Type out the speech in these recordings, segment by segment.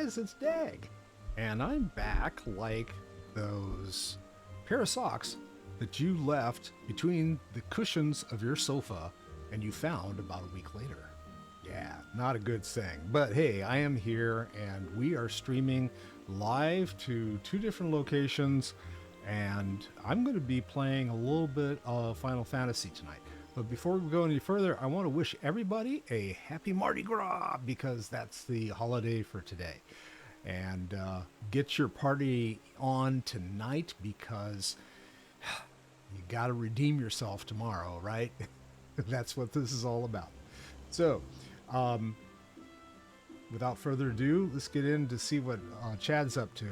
guys, it's Dag. And I'm back like those pair of socks that you left between the cushions of your sofa and you found about a week later. Yeah, not a good thing. But hey, I am here and we are streaming live to two different locations, and I'm going to be playing a little bit of Final Fantasy tonight. But before we go any further, I want to wish everybody a happy Mardi Gras, because that's the holiday for today. And get your party on tonight, because you got to redeem yourself tomorrow, right? That's what this is all about. So, without further ado, let's get in to see what Chad's up to.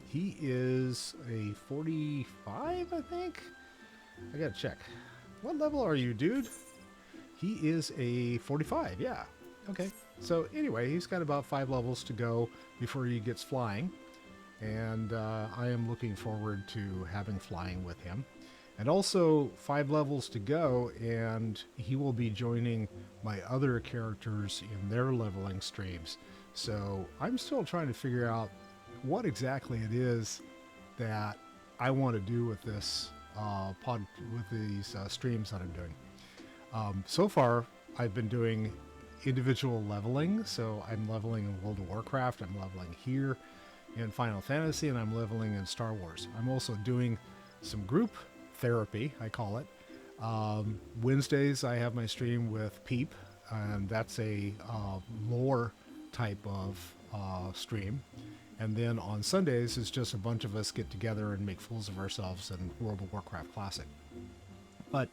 He is a 45, I think? I gotta check. What level are you, dude? He is a 45, yeah. Okay. So anyway, he's got about 5 levels to go before he gets flying. And I am looking forward to having flying with him. And also 5 levels to go, and he will be joining my other characters in their leveling streams. So I'm still trying to figure out what exactly it is that I want to do with this with these streams that I'm doing. So far, I've been doing individual leveling. So I'm leveling in World of Warcraft, I'm leveling here in Final Fantasy, and I'm leveling in Star Wars. I'm also doing some group therapy, I call it. Wednesdays I have my stream with Peep, and that's a lore type of stream. And then on Sundays it's just a bunch of us get together and make fools of ourselves in World of Warcraft Classic. But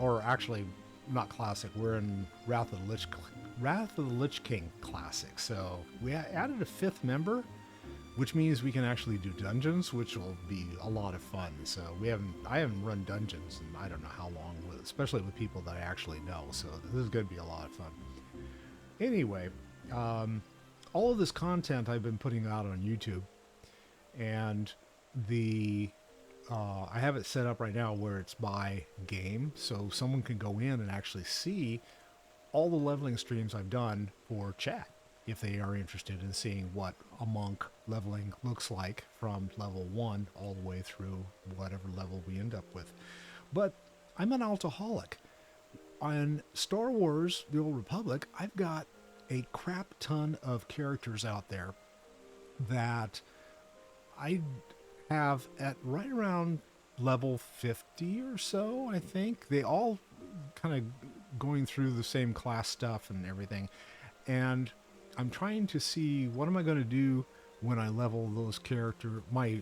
or actually not Classic, we're in Wrath of the Lich King Classic. So we added a 5th member, which means we can actually do dungeons, which will be a lot of fun. So I haven't run dungeons in I don't know how long, especially with people that I actually know. So this is going to be a lot of fun. Anyway, all of this content I've been putting out on YouTube, and I have it set up right now where it's by game, so someone can go in and actually see all the leveling streams I've done for chat, if they are interested in seeing what a monk leveling looks like from level 1 all the way through whatever level we end up with. But I'm an alcoholic. On Star Wars, The Old Republic, I've got a crap ton of characters out there that I have at right around level 50 or so, I think. They all kind of going through the same class stuff and everything. And I'm trying to see what am I going to do when I level my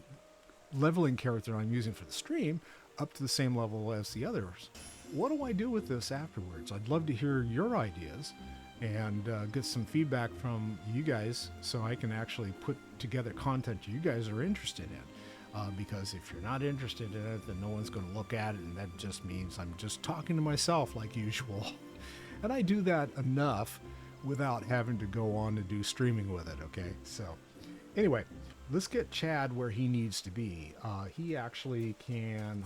leveling character I'm using for the stream up to the same level as the others. What do I do with this afterwards? I'd love to hear your ideas and get some feedback from you guys, so I can actually put together content you guys are interested in. Because if you're not interested in it, then no one's going to look at it, and that just means I'm just talking to myself like usual. And I do that enough without having to go on to do streaming with it, okay? So anyway, let's get Chad where he needs to be. He actually can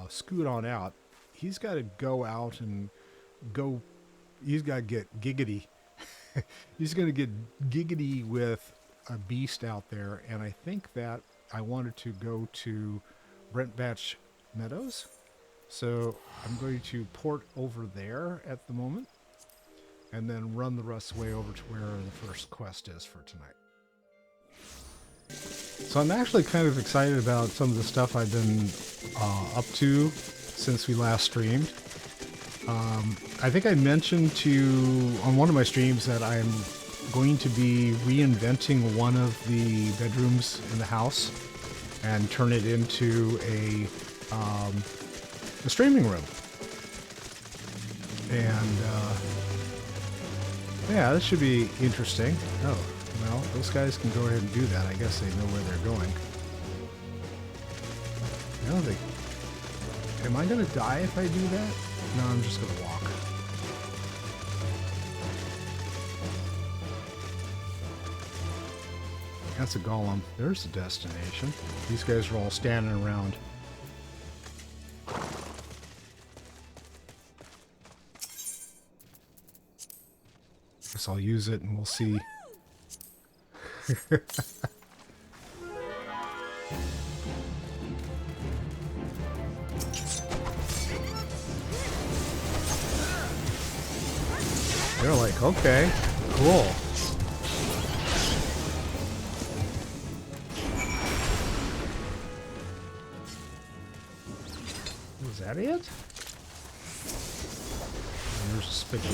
scoot on out. He's got to go out and go. He's got to get giggity. He's going to get giggity with a beast out there, and I think that I wanted to go to Brentbatch Meadows. So I'm going to port over there at the moment, and then run the rest of the way over to where the first quest is for tonight. So I'm actually kind of excited about some of the stuff I've been up to since we last streamed. I think I mentioned on one of my streams that I'm going to be reinventing one of the bedrooms in the house and turn it into a streaming room. And yeah, this should be interesting. Oh, well, those guys can go ahead and do that. I guess they know where they're going. Am I going to die if I do that? No, I'm just going to walk. That's a golem. There's the destination. These guys are all standing around. Guess I'll use it and we'll see They're like, okay, cool. Is that it? There's a spigot.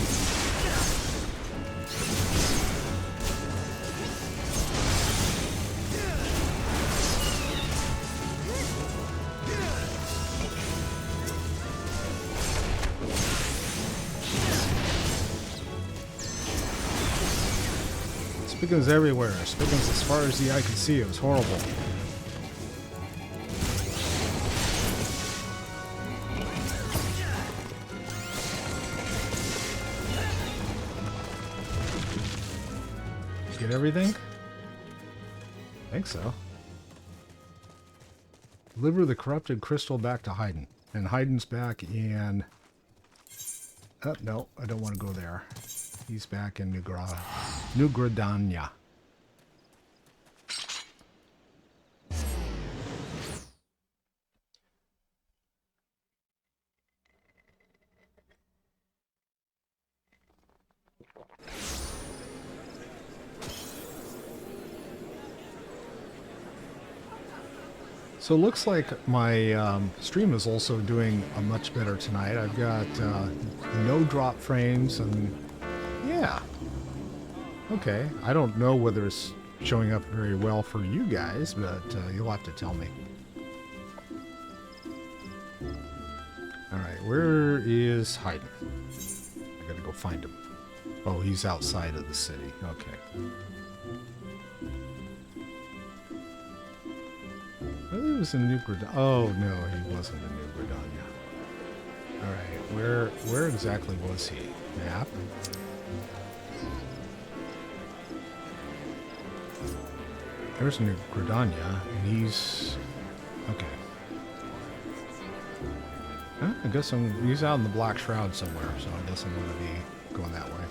Spiggins everywhere. Spiggins as far as the eye can see. It was horrible. Get everything? I think so. Deliver the corrupted crystal back to Haydn. And Haydn's back in... Oh, no, I don't want to go there. He's back in New Gradania. So it looks like my stream is also doing a much better tonight. I've got no drop frames and yeah. Okay. I don't know whether it's showing up very well for you guys, but you'll have to tell me. Alright, where is Haydn? I gotta go find him. Oh, he's outside of the city. Okay. Well, he was in New Gradania. Oh, no, he wasn't in New Gradania. Alright, where exactly was he? Map? There's New Gradania, and he's... Okay. Huh? I guess he's out in the Black Shroud somewhere, so I guess I'm going to be going that way.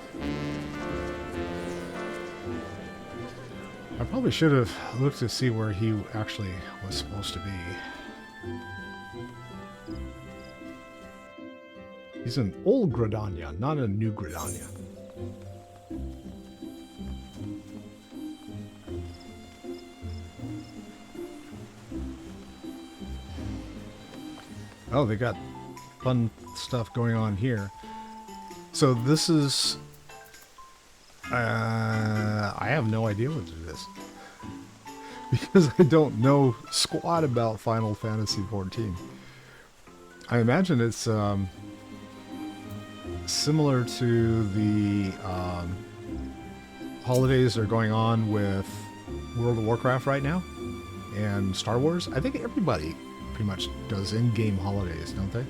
I probably should have looked to see where he actually was supposed to be. He's in Old Gradania, not in New Gradania. Oh, they got fun stuff going on here. So this is... I have no idea what it is. Because I don't know squat about Final Fantasy XIV. I imagine it's similar to the holidays that are going on with World of Warcraft right now and Star Wars. I think everybody pretty much does in-game holidays, don't they?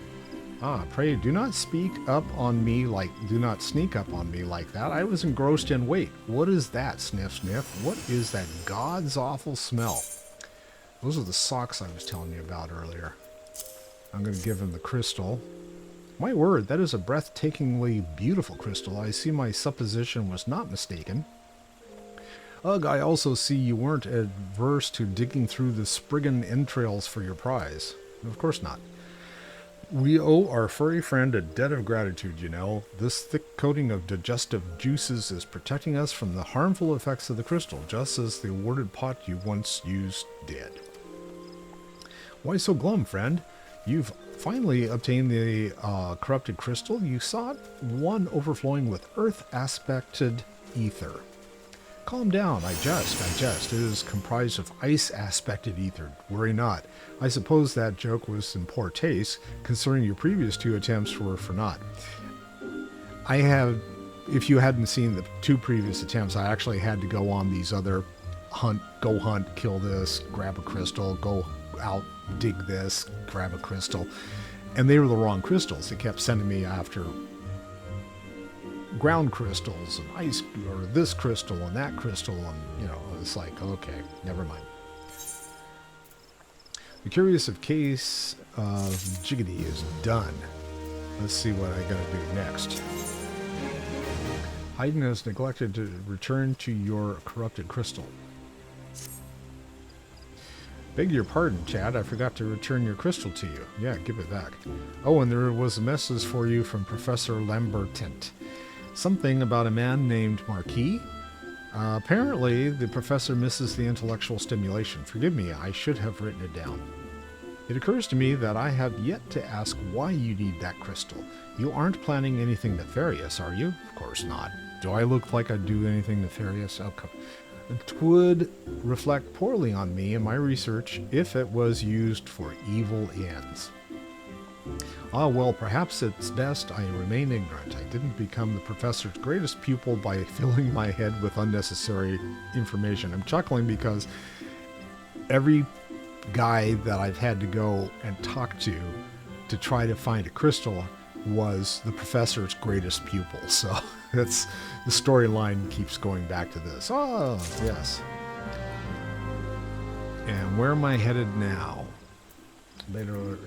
Ah, pray do not speak up on me like, do not sneak up on me like that. I was engrossed in, wait, what is that, sniff, sniff? What is that God's awful smell? Those are the socks I was telling you about earlier. I'm going to give him the crystal. My word, that is a breathtakingly beautiful crystal. I see my supposition was not mistaken. Ugh, I also see you weren't adverse to digging through the Spriggan entrails for your prize. Of course not. We owe our furry friend a debt of gratitude, you know. This thick coating of digestive juices is protecting us from the harmful effects of the crystal, just as the awarded pot you once used did. Why so glum, friend? You've finally obtained the corrupted crystal you sought, one overflowing with earth-aspected ether. Calm down, I jest. It is comprised of ice-aspected ether. Worry not. I suppose that joke was in poor taste, considering your previous two attempts were for naught. I have, if you hadn't seen the two previous attempts, I actually had to go on these other go hunt, kill this, grab a crystal, go out, dig this, grab a crystal. And they were the wrong crystals. They kept sending me after ground crystals and ice, or this crystal and that crystal, and you know, it's like, okay, never mind. The curious case of Jiggity is done. Let's see what I gotta do next. Haydn has neglected to return to your corrupted crystal. Beg your pardon, Chad. I forgot to return your crystal to you. Yeah, give it back. Oh, and there was a message for you from Professor Lambertant. Something about a man named Marquis. Apparently, the professor misses the intellectual stimulation. Forgive me, I should have written it down. It occurs to me that I have yet to ask why you need that crystal. You aren't planning anything nefarious, are you? Of course not. Do I look like I'd do anything nefarious? Oh, come. It would reflect poorly on me in my research if it was used for evil ends. Ah, well, perhaps it's best I remain ignorant. I didn't become the professor's greatest pupil by filling my head with unnecessary information. I'm chuckling because every guy that I've had to go and talk to try to find a crystal was the professor's greatest pupil. So that's the storyline keeps going back to this. Oh, yes. And where am I headed now? Later,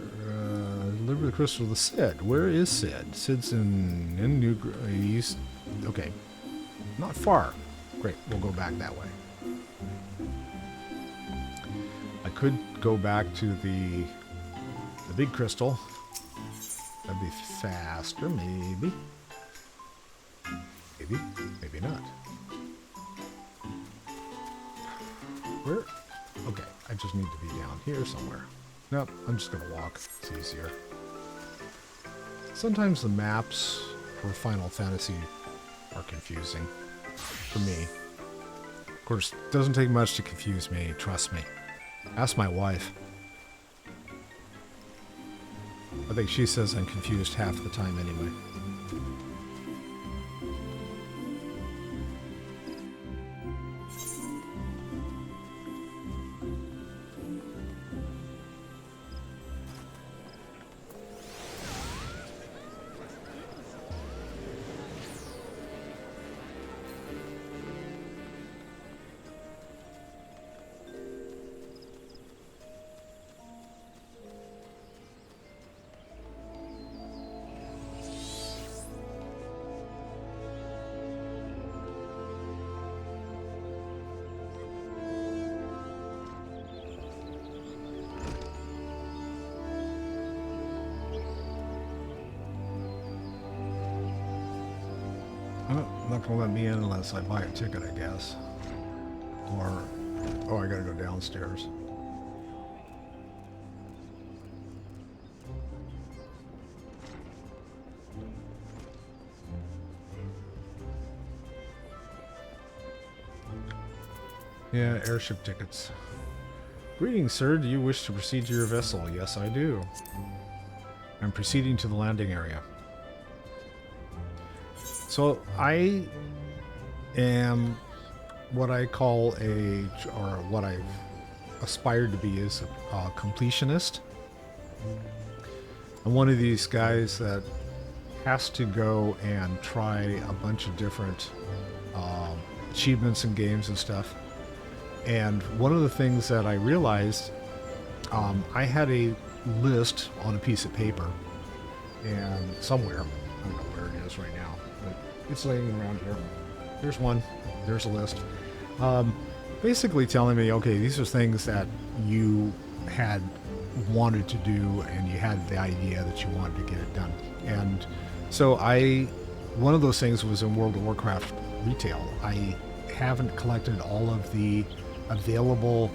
deliver the crystal to Sid. Where is Sid? Sid's in New East. Okay, not far. Great, we'll go back that way. I could go back to the big crystal. That'd be faster, maybe. Maybe, maybe not. Where? Okay, I just need to be down here somewhere. Nope, I'm just gonna walk. It's easier. Sometimes the maps for Final Fantasy are confusing. For me. Of course, it doesn't take much to confuse me, trust me. Ask my wife. I think she says I'm confused half the time anyway. Not gonna let me in unless I buy a ticket, I guess. Or, oh, I gotta go downstairs. Yeah, airship tickets. Greetings, sir. Do you wish to proceed to your vessel? Yes, I do. I'm proceeding to the landing area. So I am what I call or what I've aspired to be is a completionist. I'm one of these guys that has to go and try a bunch of different achievements and games and stuff. And one of the things that I realized, I had a list on a piece of paper, and somewhere, I don't know where it is right now, but it's laying around here. There's one. There's a list. Basically telling me, okay, these are things that you had wanted to do, and you had the idea that you wanted to get it done. And so one of those things was in World of Warcraft retail. I haven't collected all of the available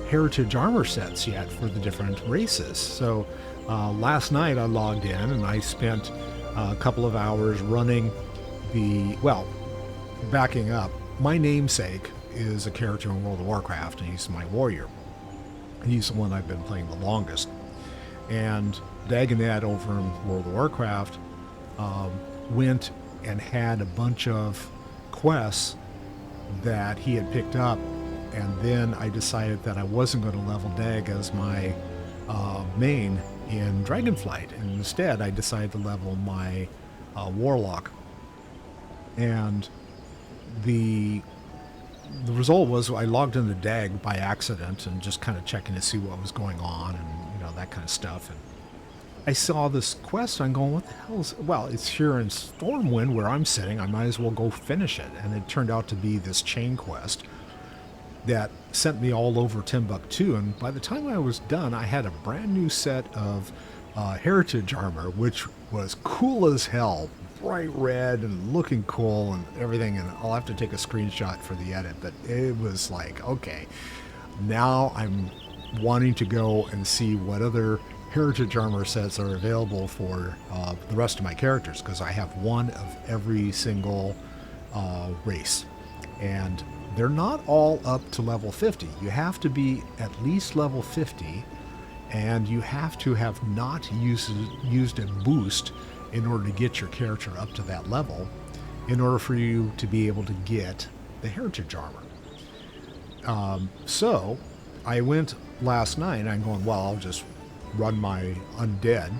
heritage armor sets yet for the different races. So last night I logged in and I spent a couple of hours running backing up. My namesake is a character in World of Warcraft, and he's my warrior. He's the one I've been playing the longest. And Dagonet over in World of Warcraft went and had a bunch of quests that he had picked up, and then I decided that I wasn't going to level Dag as my main in Dragonflight, and instead I decided to level my Warlock. And the result was I logged into Dag by accident and just kind of checking to see what was going on and that kind of stuff. And I saw this quest. I'm going, what the hell is it? Well, it's here in Stormwind where I'm sitting. I might as well go finish it. And it turned out to be this chain quest. that sent me all over Timbuktu. And by the time I was done, I had a brand new set of heritage armor, which was cool as hell, bright red and looking cool and everything. And I'll have to take a screenshot for the edit, but it was like, okay, now I'm wanting to go and see what other heritage armor sets are available for the rest of my characters, because I have one of every single race, and they're not all up to level 50. You have to be at least level 50, and you have to have not used a boost in order to get your character up to that level, in order for you to be able to get the heritage armor. So I went last night, I'm going, well, I'll just run my undead,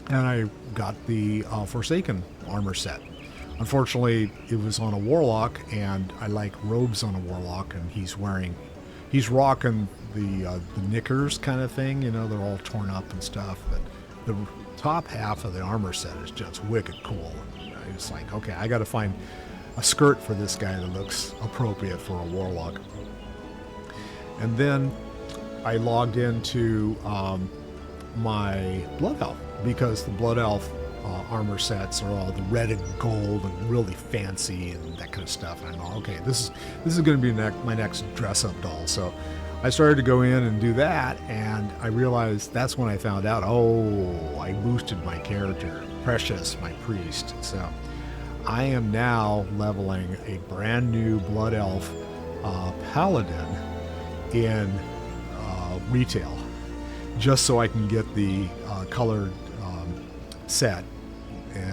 and I got the Forsaken armor set. Unfortunately, it was on a warlock, and I like robes on a warlock, and he's rocking the knickers kind of thing, you know, they're all torn up and stuff, but the top half of the armor set is just wicked cool. It's like, okay, I got to find a skirt for this guy that looks appropriate for a warlock. And then I logged into my Blood Elf, because the Blood Elf armor sets are all the red and gold and really fancy and that kind of stuff. And I'm going, okay, this is going to be my next dress-up doll. So I started to go in and do that, and I realized that's when I found out, oh, I boosted my character, Precious, my priest. So I am now leveling a brand new Blood Elf paladin in retail, just so I can get the colored set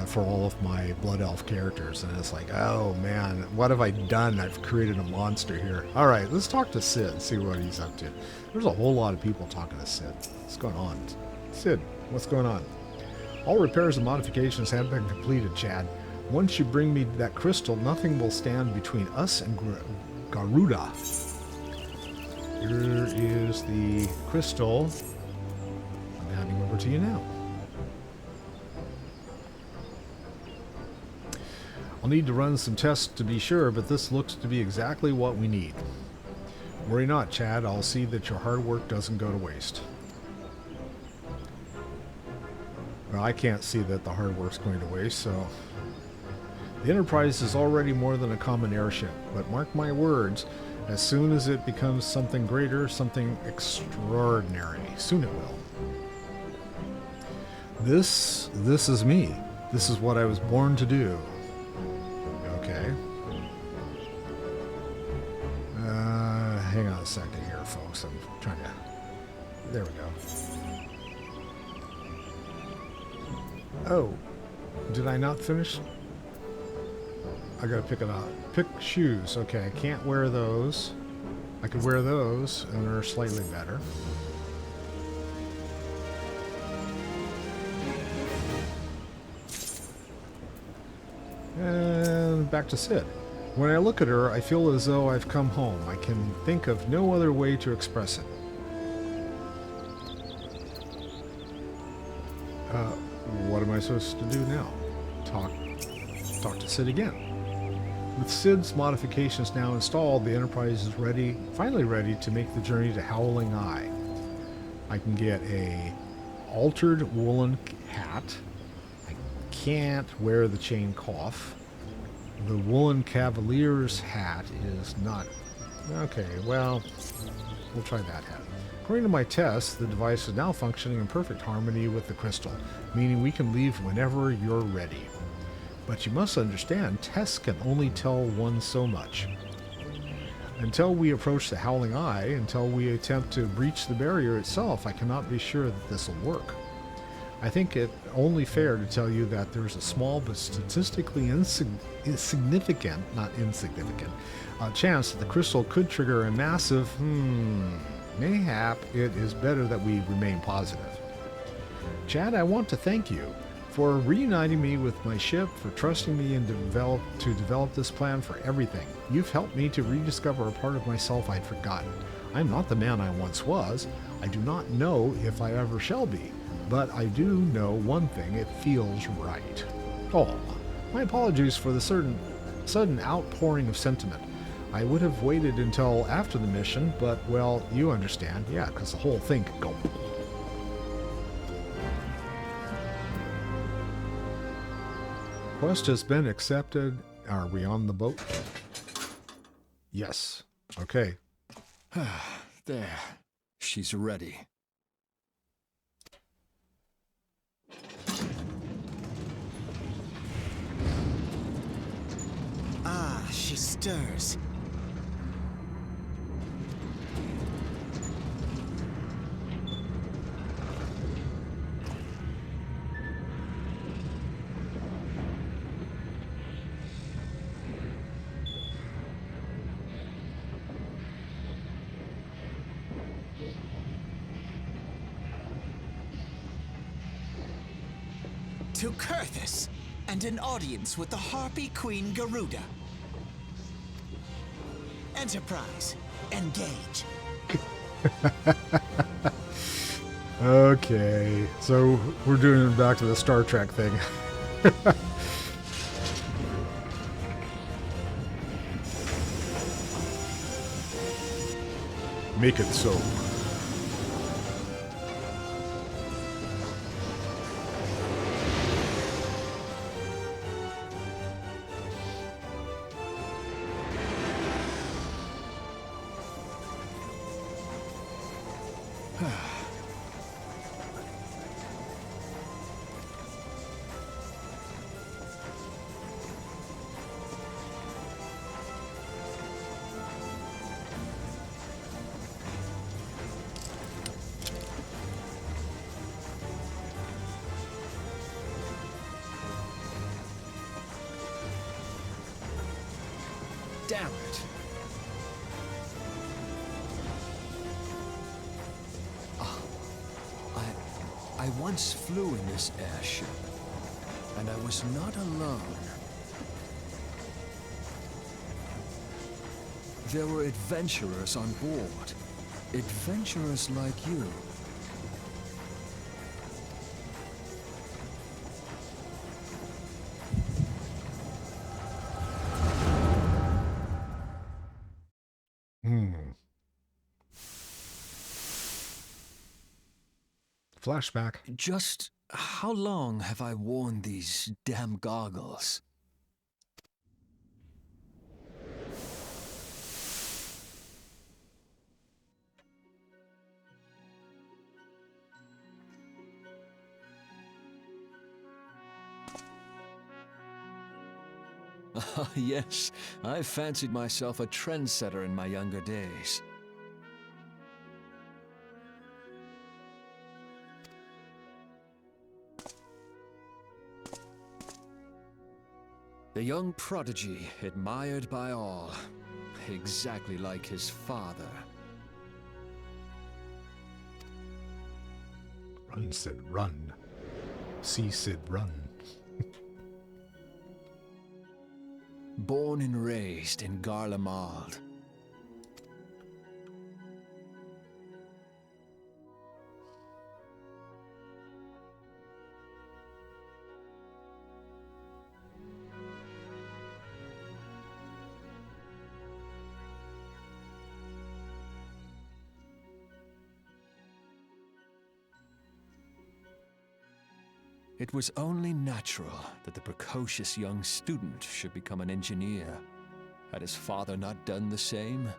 for all of my Blood Elf characters. And it's like, oh man, what have I done? I've created a monster here. All right, let's talk to Sid, see what he's up to. There's a whole lot of people talking to Sid. What's going on? Sid, what's going on? All repairs and modifications have been completed, Chad. Once you bring me that crystal, nothing will stand between us and Garuda. Here is the crystal. I'm handing over to you now. I'll need to run some tests to be sure, but this looks to be exactly what we need. Worry not, Chad. I'll see that your hard work doesn't go to waste. Well, I can't see that the hard work's going to waste, so... The Enterprise is already more than a common airship, but mark my words, as soon as it becomes something greater, something extraordinary, soon it will. This is me. This is what I was born to do. Okay. Hang on a second here, folks. I'm trying to... There we go. Oh. Did I not finish? I gotta pick it up. Pick shoes. Okay, I can't wear those. I could wear those, and they're slightly better. And back to Sid. When I look at her, I feel as though I've come home. I can think of no other way to express it. What am I supposed to do now? Talk to Sid again. With Sid's modifications now installed, the Enterprise is finally ready to make the journey to Howling Eye. I can get a altered woolen hat. I can't wear the chain coif. The woolen cavalier's hat is not... Okay, well, we'll try that hat. According to my tests, the device is now functioning in perfect harmony with the crystal, meaning we can leave whenever you're ready. But you must understand, tests can only tell one so much. Until we approach the Howling Eye, until we attempt to breach the barrier itself, I cannot be sure that this will work. I think it only fair to tell you that there's a small but statistically insignificant, not insignificant, chance that the crystal could trigger a massive, mayhap it is better that we remain positive. Chad, I want to thank you for reuniting me with my ship, for trusting me and to develop this plan for everything. You've helped me to rediscover a part of myself I'd forgotten. I'm not the man I once was. I do not know if I ever shall be. But I do know one thing, it feels right. Oh, my apologies for the sudden outpouring of sentiment. I would have waited until after the mission, but, well, you understand. Yeah, because the whole thing could go... Quest has been accepted. Are we on the boat? Yes. Okay. There. She's ready. Ah, she stirs. To Kurthus, and an audience with the Harpy Queen Garuda. Enterprise, engage. Okay, so we're doing it back to the Star Trek thing. Make it so. Damn it. I once flew in this airship, and I was not alone. There were adventurers on board. Adventurers like you. Flashback. Just how long have I worn these damn goggles? Ah, yes, I fancied myself a trendsetter in my younger days. The young prodigy, admired by all, exactly like his father. Run, Sid, run. See Sid, run. Born and raised in Garlemald. It was only natural that the precocious young student should become an engineer. Had his father not done the same?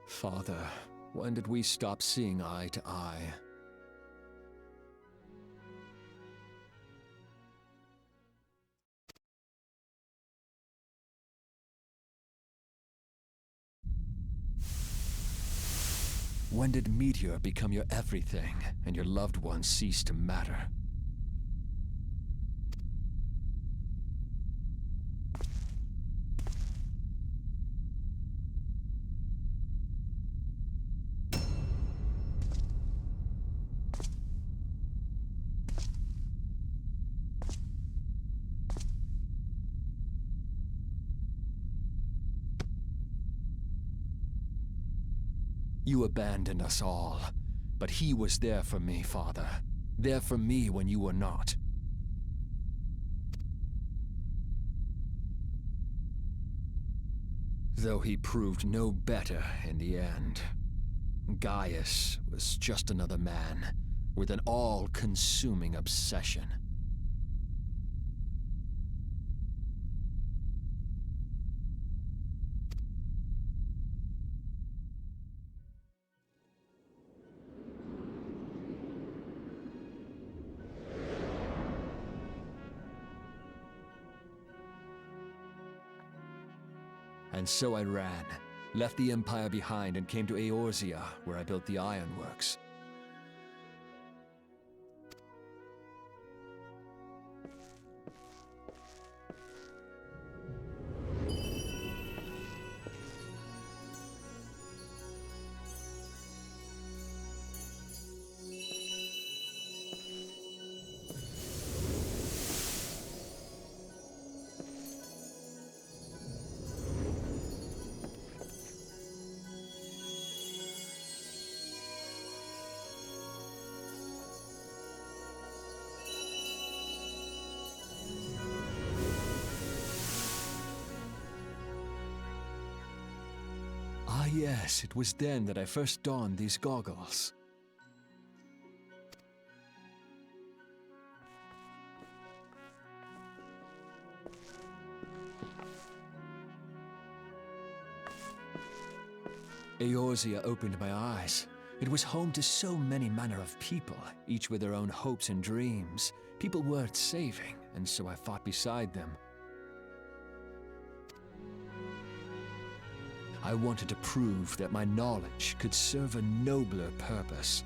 Father, when did we stop seeing eye to eye? When did Meteor become your everything, and your loved ones cease to matter? You abandoned us all, but he was there for me, Father. there for me when you were not. Though he proved no better in the end. Gaius was just another man with an all-consuming obsession. And so I ran, left the Empire behind and came to Eorzea, where I built the ironworks. Ah yes, it was then that I first donned these goggles. Eorzea opened my eyes. It was home to so many manner of people, each with their own hopes and dreams. People worth saving, and so I fought beside them. I wanted to prove that my knowledge could serve a nobler purpose.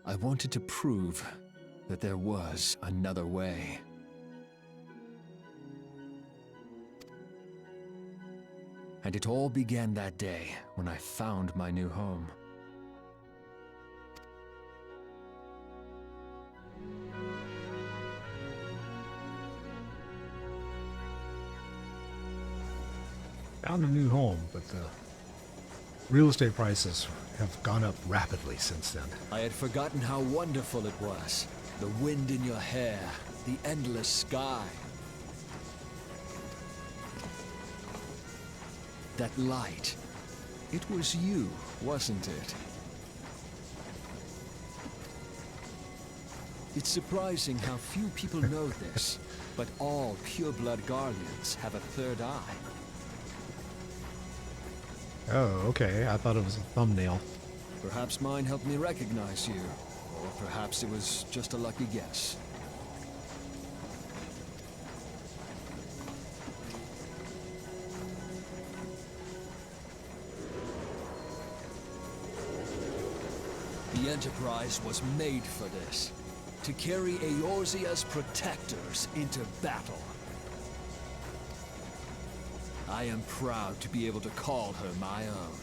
I wanted to prove that there was another way. And it all began that day when I found my new home. Found a new home, but the real estate prices have gone up rapidly since then. I had forgotten how wonderful it was. The wind in your hair, the endless sky. That light. It was you, wasn't it? It's surprising how few people know this, but all pure-blood Guardians have a third eye. Oh, okay. I thought it was a thumbnail. Perhaps mine helped me recognize you, or perhaps it was just a lucky guess. The Enterprise was made for this, to carry Eorzea's protectors into battle. I am proud to be able to call her my own.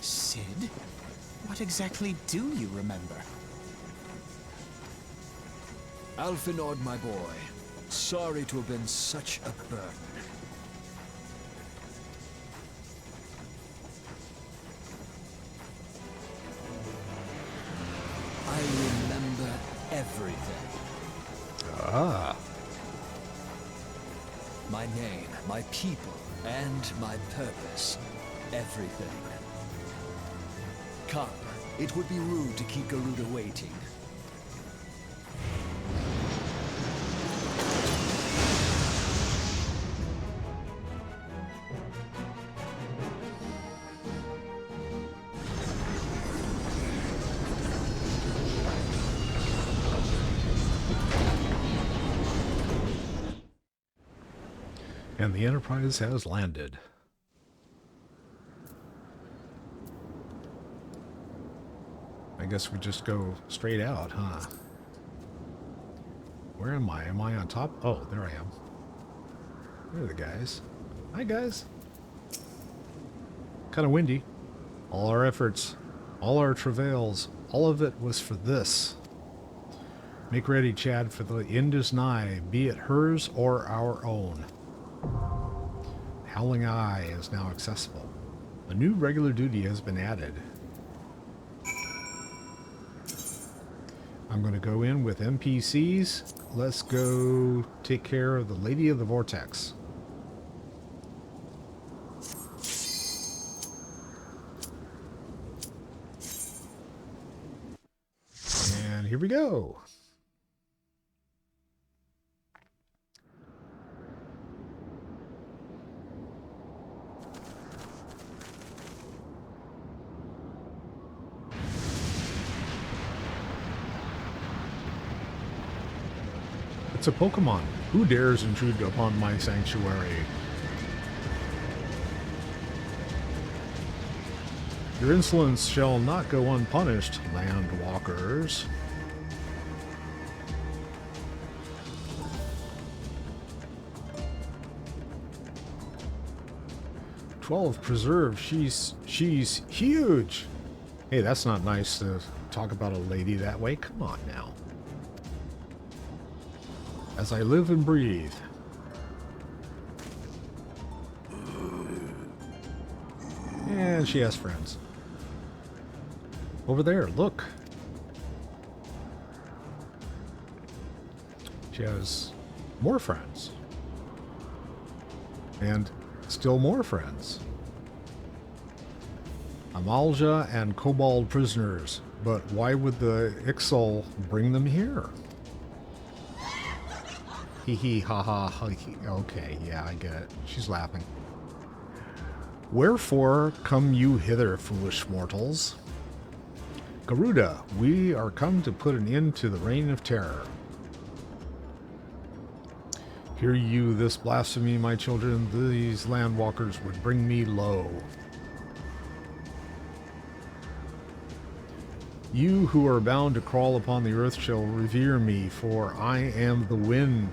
Sid? What exactly do you remember? Alphenord, my boy. Sorry to have been such a burden. I remember everything. Ah. My name, my people, and my purpose. Everything. Come, it would be rude to keep Garuda waiting. And the Enterprise has landed. I guess we just go straight out, huh? Where am I? Am I on top? Oh, there I am. There are the guys. Hi, guys. Kind of windy. All our efforts, all our travails, all of it was for this. Make ready, Chad, for the end is nigh, be it hers or our own. Howling Eye is now accessible. A new regular duty has been added. I'm going to go in with NPCs. Let's go take care of the Lady of the Vortex. And here we go. It's a Pokemon. Who dares intrude upon my sanctuary? Your insolence shall not go unpunished, landwalkers. "12 preserve. She's huge." Hey, that's not nice to talk about a lady that way. Come on now. As I live and breathe. And she has friends. Over there, look. She has more friends. And still more friends. Amalja and Kobold prisoners. But why would the Ixal bring them here? Hee hee ha ha ha. Okay, yeah, I get it. She's laughing. Wherefore come you hither, foolish mortals? Garuda, we are come to put an end to the reign of terror. Hear you this blasphemy, my children? These landwalkers would bring me low. You who are bound to crawl upon the earth shall revere me, for I am the wind.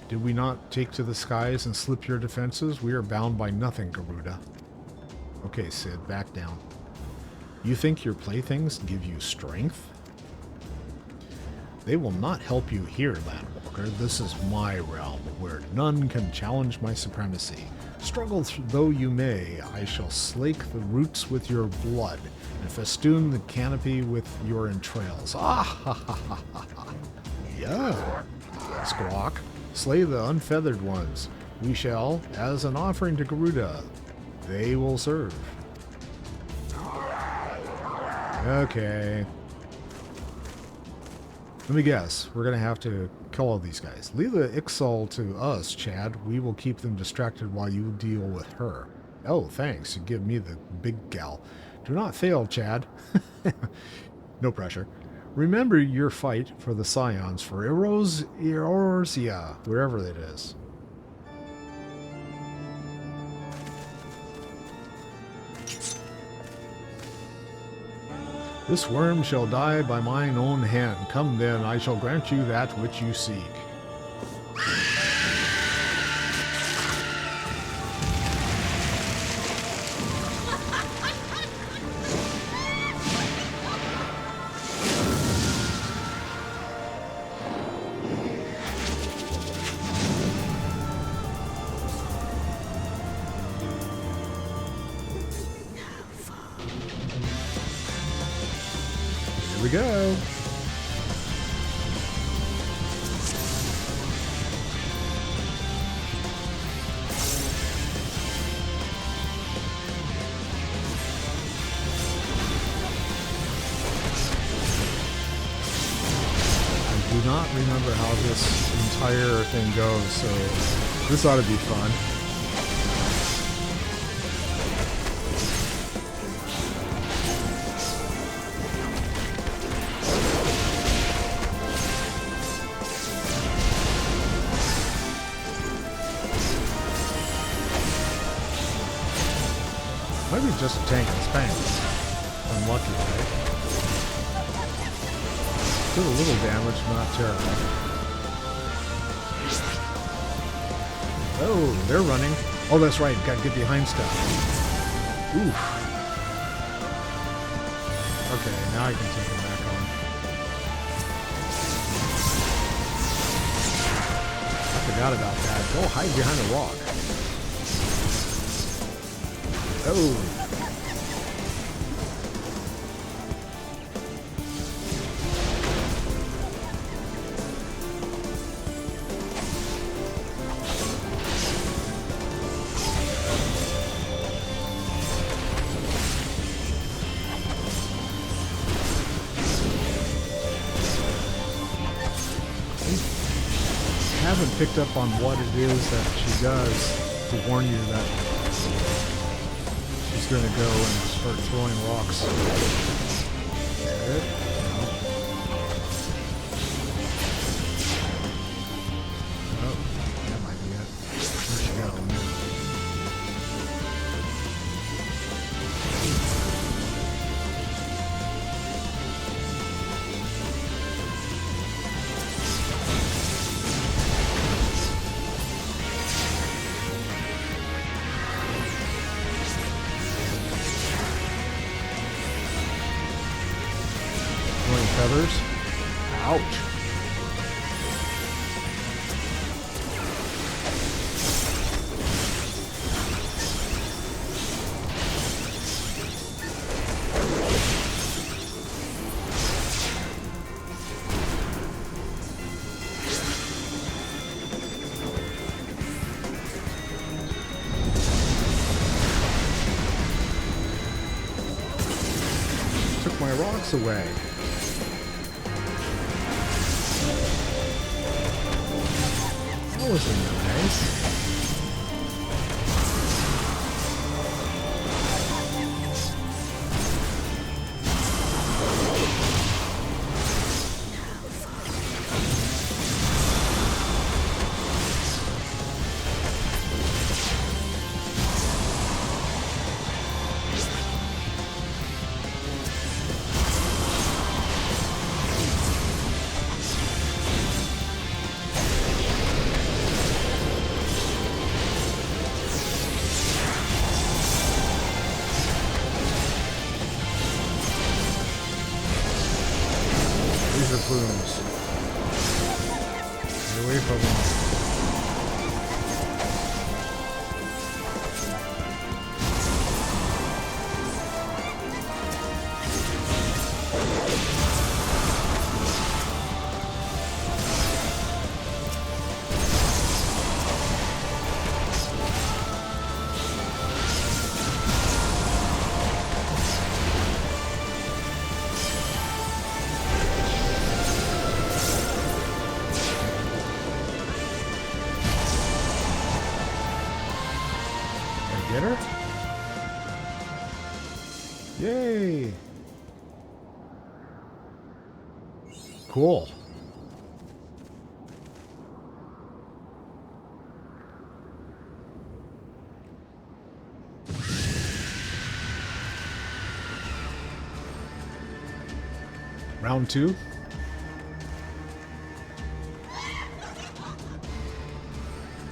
Did we not take to the skies and slip your defenses? We are bound by nothing, Garuda. Okay, Sid, back down. You think your playthings give you strength? They will not help you here, Landwalker. This is my realm, where none can challenge my supremacy. Struggle though you may, I shall slake the roots with your blood, and festoon the canopy with your entrails. Ah ha ha ha ha ha. Yeah. Squawk. Slay the unfeathered ones. We shall, as an offering to Garuda, they will serve. Okay. Let me guess. We're going to have to kill all these guys. Leave the Ixal to us, Chad. We will keep them distracted while you deal with her. Oh, thanks. You give me the big gal. Do not fail, Chad. No pressure. Remember your fight for the Scions, for Eorzea, wherever it is. This worm shall die by mine own hand. Come then, I shall grant you that which you seek. Here we go. I do not remember how this entire thing goes, so this ought to be fun. Maybe just a tank and spanks. Unlucky, right? Did a little damage, not terrible. Oh, they're running. Oh, that's right. Got to get behind stuff. Oof. Okay, now I can take them back on. I forgot about that. Go hide behind a rock. Oh! Haven't picked up on what it is that she does to warn you that she's going to go and start throwing rocks. Good. Oh, that might be it. Where'd she go? Feathers. Ouch. Took my rocks away. That wasn't nice. Plumes. Get away from them. Get her? Yay! Cool. Round 2.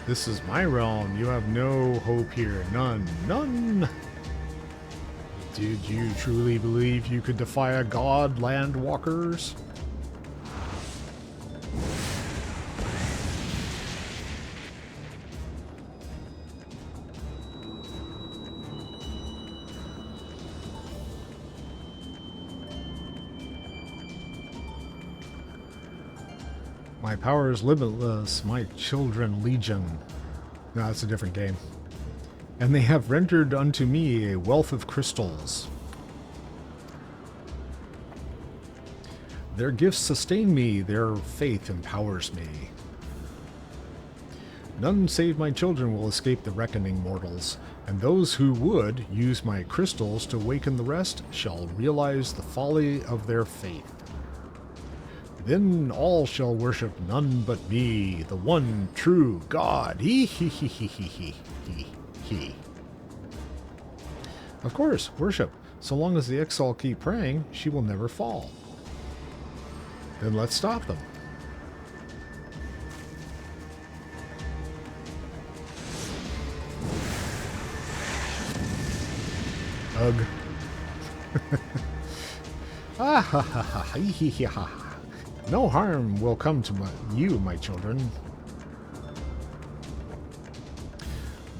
This is my realm. You have no hope here. None. None! Did you truly believe you could defy a god, landwalkers? My power is limitless, my children legion. No, that's a different game. And they have rendered unto me a wealth of crystals. Their gifts sustain me, their faith empowers me. None save my children will escape the reckoning, mortals, and those who would use my crystals to awaken the rest shall realize the folly of their faith. Then all shall worship none but me, the one true God. He. Of course, worship. So long as the Exalt keep praying, she will never fall. Then let's stop them. Ugh. Ah ha ha ha ha ha. No harm will come to you, my children.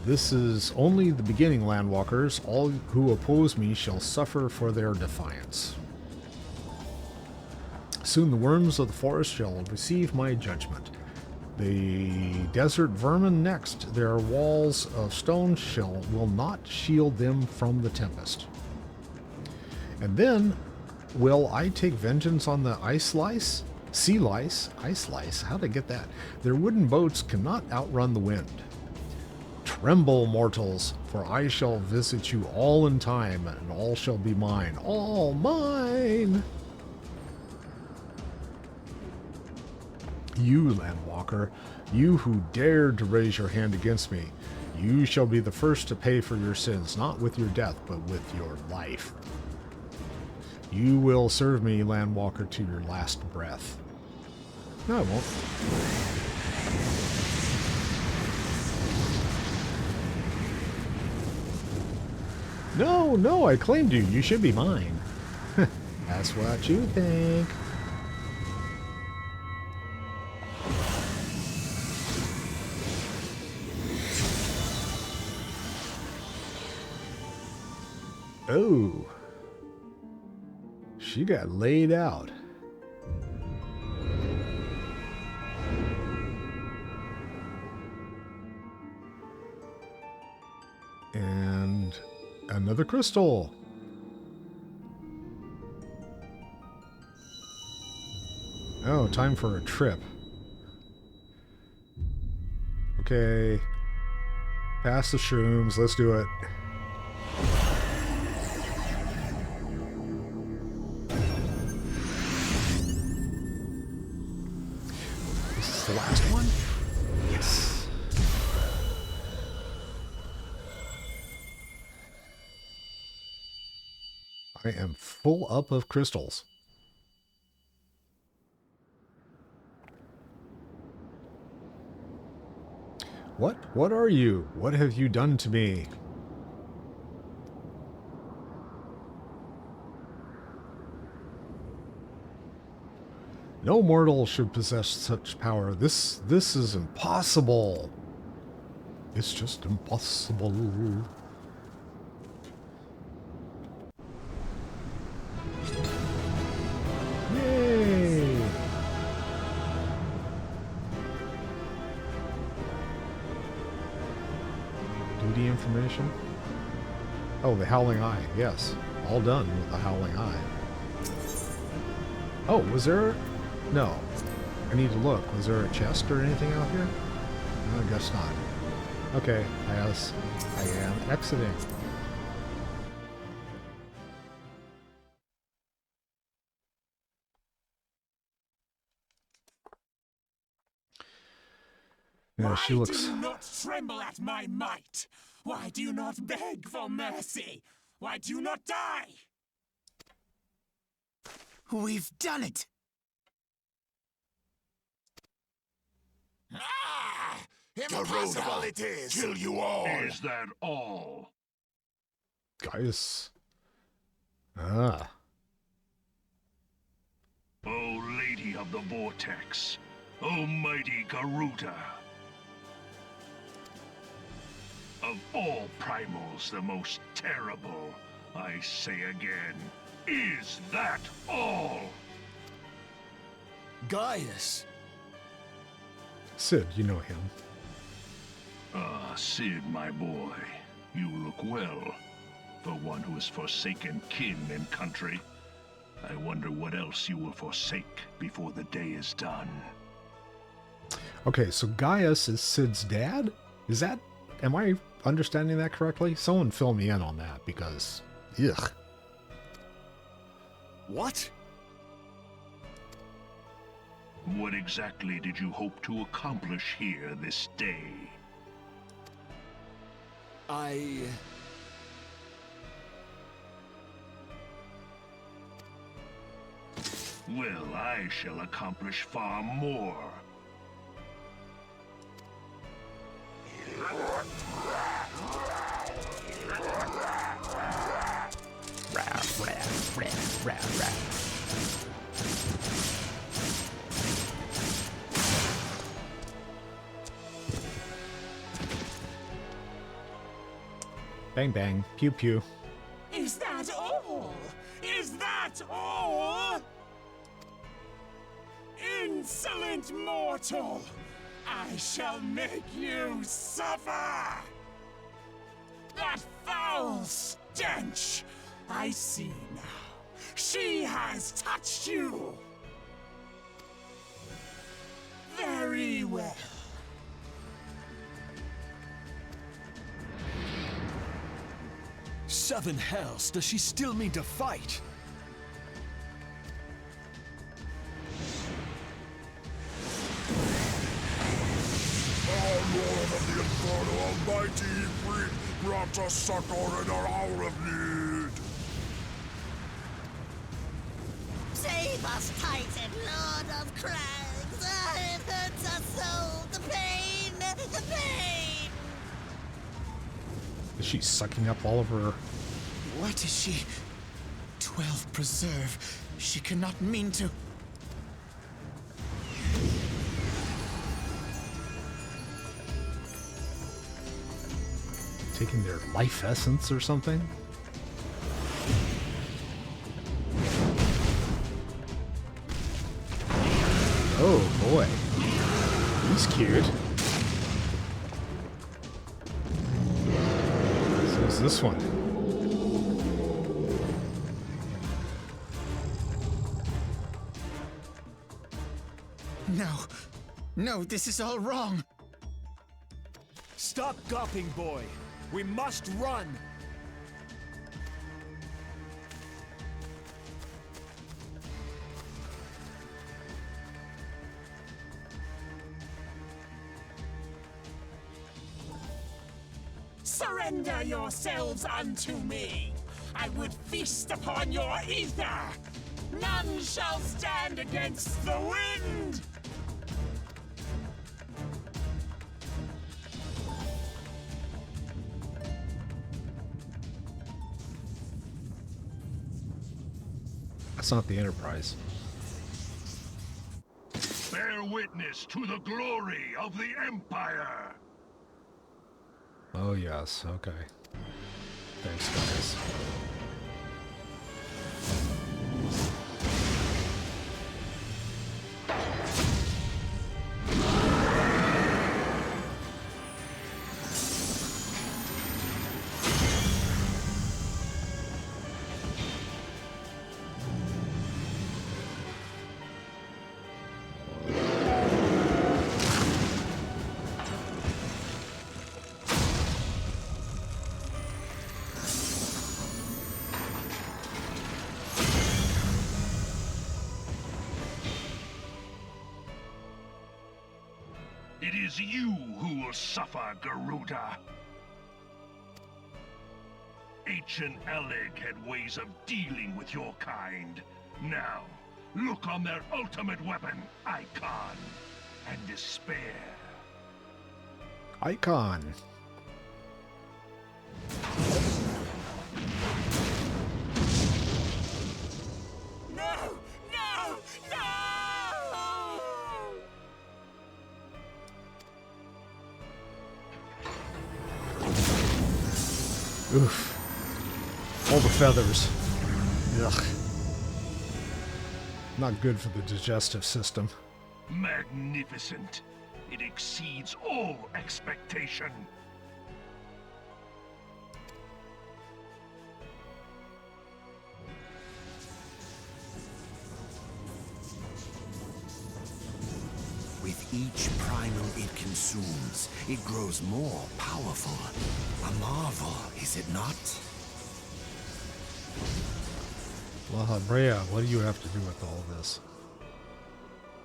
This is only the beginning, Landwalkers. All who oppose me shall suffer for their defiance. Soon the worms of the forest shall receive my judgment. The desert vermin next. Their walls of stone will not shield them from the tempest. And then will I take vengeance on the ice lice? Sea lice? Ice lice? How'd I get that? Their wooden boats cannot outrun the wind. Tremble, mortals, for I shall visit you all in time, and all shall be mine. All mine! You, Landwalker, you who dared to raise your hand against me, you shall be the first to pay for your sins, not with your death, but with your life. You will serve me, Landwalker, to your last breath. No, I won't. No, no, I claimed you. You should be mine. That's what you think. Oh. She got laid out. And another crystal. Oh, time for a trip. Okay. Pass the shrooms. Let's do it. This is the last one? Yes. I am full up of crystals. What are you? What have you done to me? No mortal should possess such power. This is impossible. It's just impossible. Yay! Duty information. Oh, the Howling Eye. Yes. All done with the Howling Eye. Oh, was there... No. I need to look. Was there a chest or anything out here? No, I guess not. Okay, as I am exiting. Yeah, she looks... Why do you not tremble at my might? Why do you not beg for mercy? Why do you not die? We've done it! Ah! Impossible it is! Kill you all! Is that all? Gaius. Ah. O Lady of the Vortex, O mighty Garuda. Of all primals, the most terrible, I say again, is that all? Gaius! Sid, you know him. Ah, Sid, my boy, you look well. For one who has forsaken kin and country, I wonder what else you will forsake before the day is done. Okay, so Gaius is Sid's dad? Is that... Am I understanding that correctly? Someone fill me in on that, because... Ugh. What? What exactly did you hope to accomplish here this day? Well, I shall accomplish far more. Bang bang. Pew pew. Is that all? Is that all? Insolent mortal! I shall make you suffer! That foul stench! I see now. She has touched you! Very well. Seven hells, does she still mean to fight? Our Lord of the Inferno, Almighty Queen, grant us succor in our hour of need. Save us, Titan, Lord of Crags! It hurts us so! The pain! The pain! Is she sucking up all of her... What is she? 12 preserve. She cannot mean to. taking their life essence or something? Oh boy. He's cute. So is this one. No. No, this is all wrong. Stop gawping, boy. We must run. Surrender yourselves unto me. I would feast upon your ether. None shall stand against the wind. That's not the Enterprise. Bear witness to the glory of the Empire. Oh yes, okay. Thanks, guys. It is you who will suffer, Garuda. Ancient Alec had ways of dealing with your kind. Now, look on their ultimate weapon, Icon, and despair. Icon. No! No! No! Oof. All the feathers. Ugh. Not good for the digestive system. Magnificent. It exceeds all expectation. With each primal it consumes, it grows more powerful. A marvel, is it not? La Brea, what do you have to do with all this?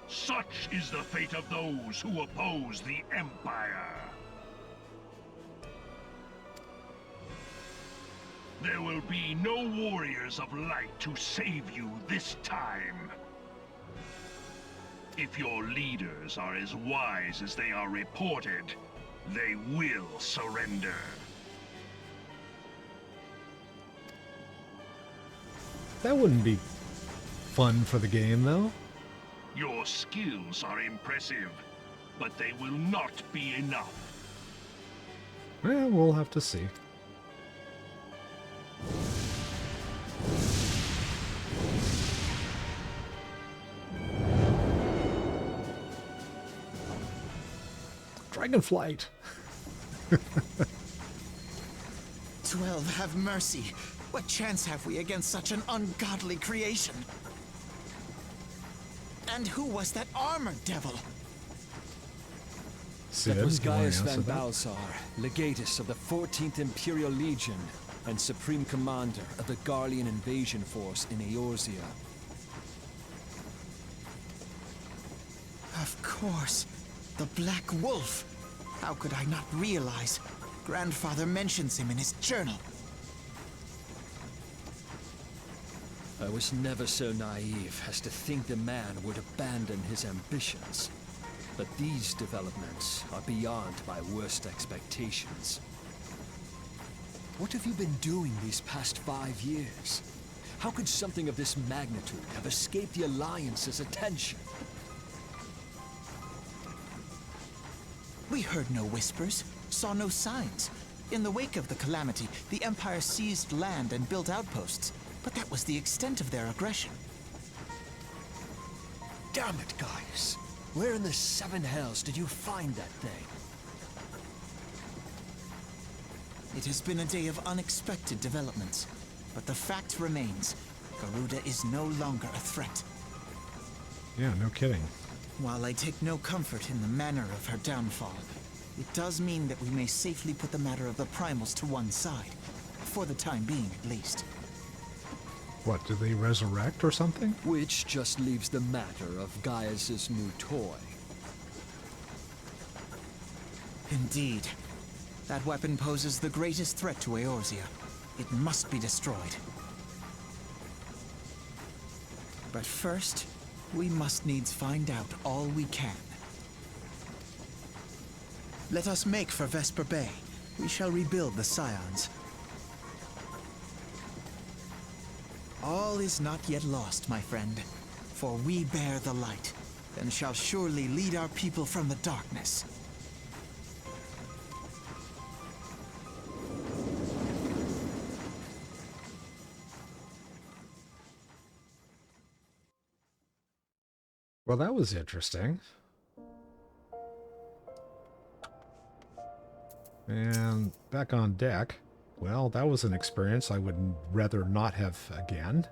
Such is the fate of those who oppose the Empire. There will be no warriors of light to save you this time. If your leaders are as wise as they are reported, they will surrender. That wouldn't be fun for the game, though. Your skills are impressive, but they will not be enough. We'll have to see. Dragonflight. 12, have mercy. What chance have we against such an ungodly creation? And who was that armored devil? Sid, That was you wanna Gaius answer van that? Balsar, legatus of the 14th Imperial Legion and supreme commander of the Garlean invasion force in Eorzea. Of course. The Black Wolf. How could I not realize? Grandfather mentions him in his journal. I was never so naive as to think the man would abandon his ambitions. But these developments are beyond my worst expectations. What have you been doing these past 5 years? How could something of this magnitude have escaped the Alliance's attention? We heard no whispers, saw no signs. In the wake of the calamity, the Empire seized land and built outposts, but that was the extent of their aggression. Damn it, Gaius! Where in the 7 hells did you find that thing? It has been a day of unexpected developments, but the fact remains, Garuda is no longer a threat. Yeah, no kidding. While I take no comfort in the manner of her downfall, it does mean that we may safely put the matter of the primals to one side, for the time being at least. What, do they resurrect or something? Which just leaves the matter of Gaius's new toy. Indeed. That weapon poses the greatest threat to Eorzea. It must be destroyed. But first, we must needs find out all we can. Let us make for Vesper Bay. We shall rebuild the Scions. All is not yet lost, my friend, for we bear the light, and shall surely lead our people from the darkness. Well, that was interesting. And back on deck. Well, that was an experience I would rather not have again.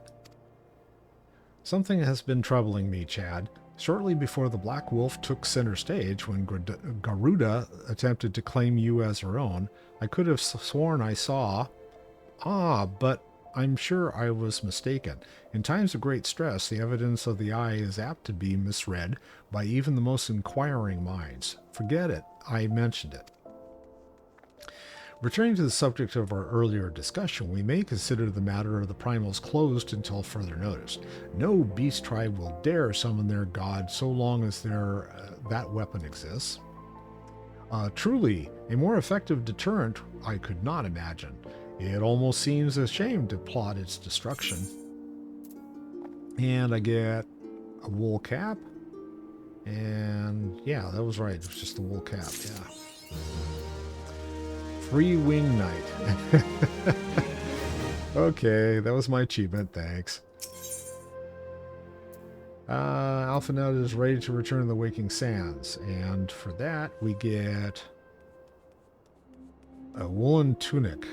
Something has been troubling me, Chad. Shortly before the Black Wolf took center stage, when Garuda attempted to claim you as her own, I could have sworn I saw... but I'm sure I was mistaken. In times of great stress, the evidence of the eye is apt to be misread by even the most inquiring minds. Forget it, I mentioned it. Returning to the subject of our earlier discussion, we may consider the matter of the primals closed until further notice. No beast tribe will dare summon their god so long as that weapon exists. Truly, a more effective deterrent I could not imagine. It almost seems a shame to plot its destruction. And I get a wool cap. And yeah, that was right. It was just the wool cap, yeah. Free Wing Knight. Okay, that was my achievement, thanks. Alpha Nut is ready to return to the Waking Sands. And for that, we get a woolen tunic.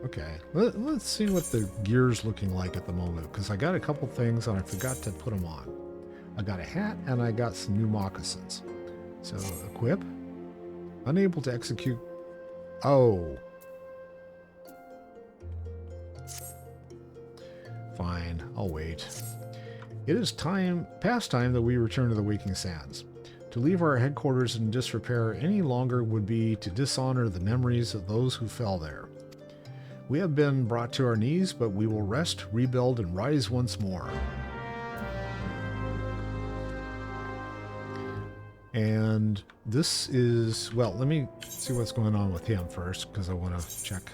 Okay, let's see what the gear's looking like at the moment, because I got a couple things and I forgot to put them on. I got a hat and I got some new moccasins. So, equip. Unable to execute. Oh. Fine, I'll wait. It is past time that we return to the Waking Sands. To leave our headquarters in disrepair any longer would be to dishonor the memories of those who fell there. We have been brought to our knees, but we will rest, rebuild, and rise once more. And this is, well, let me see what's going on with him first, because I want to check.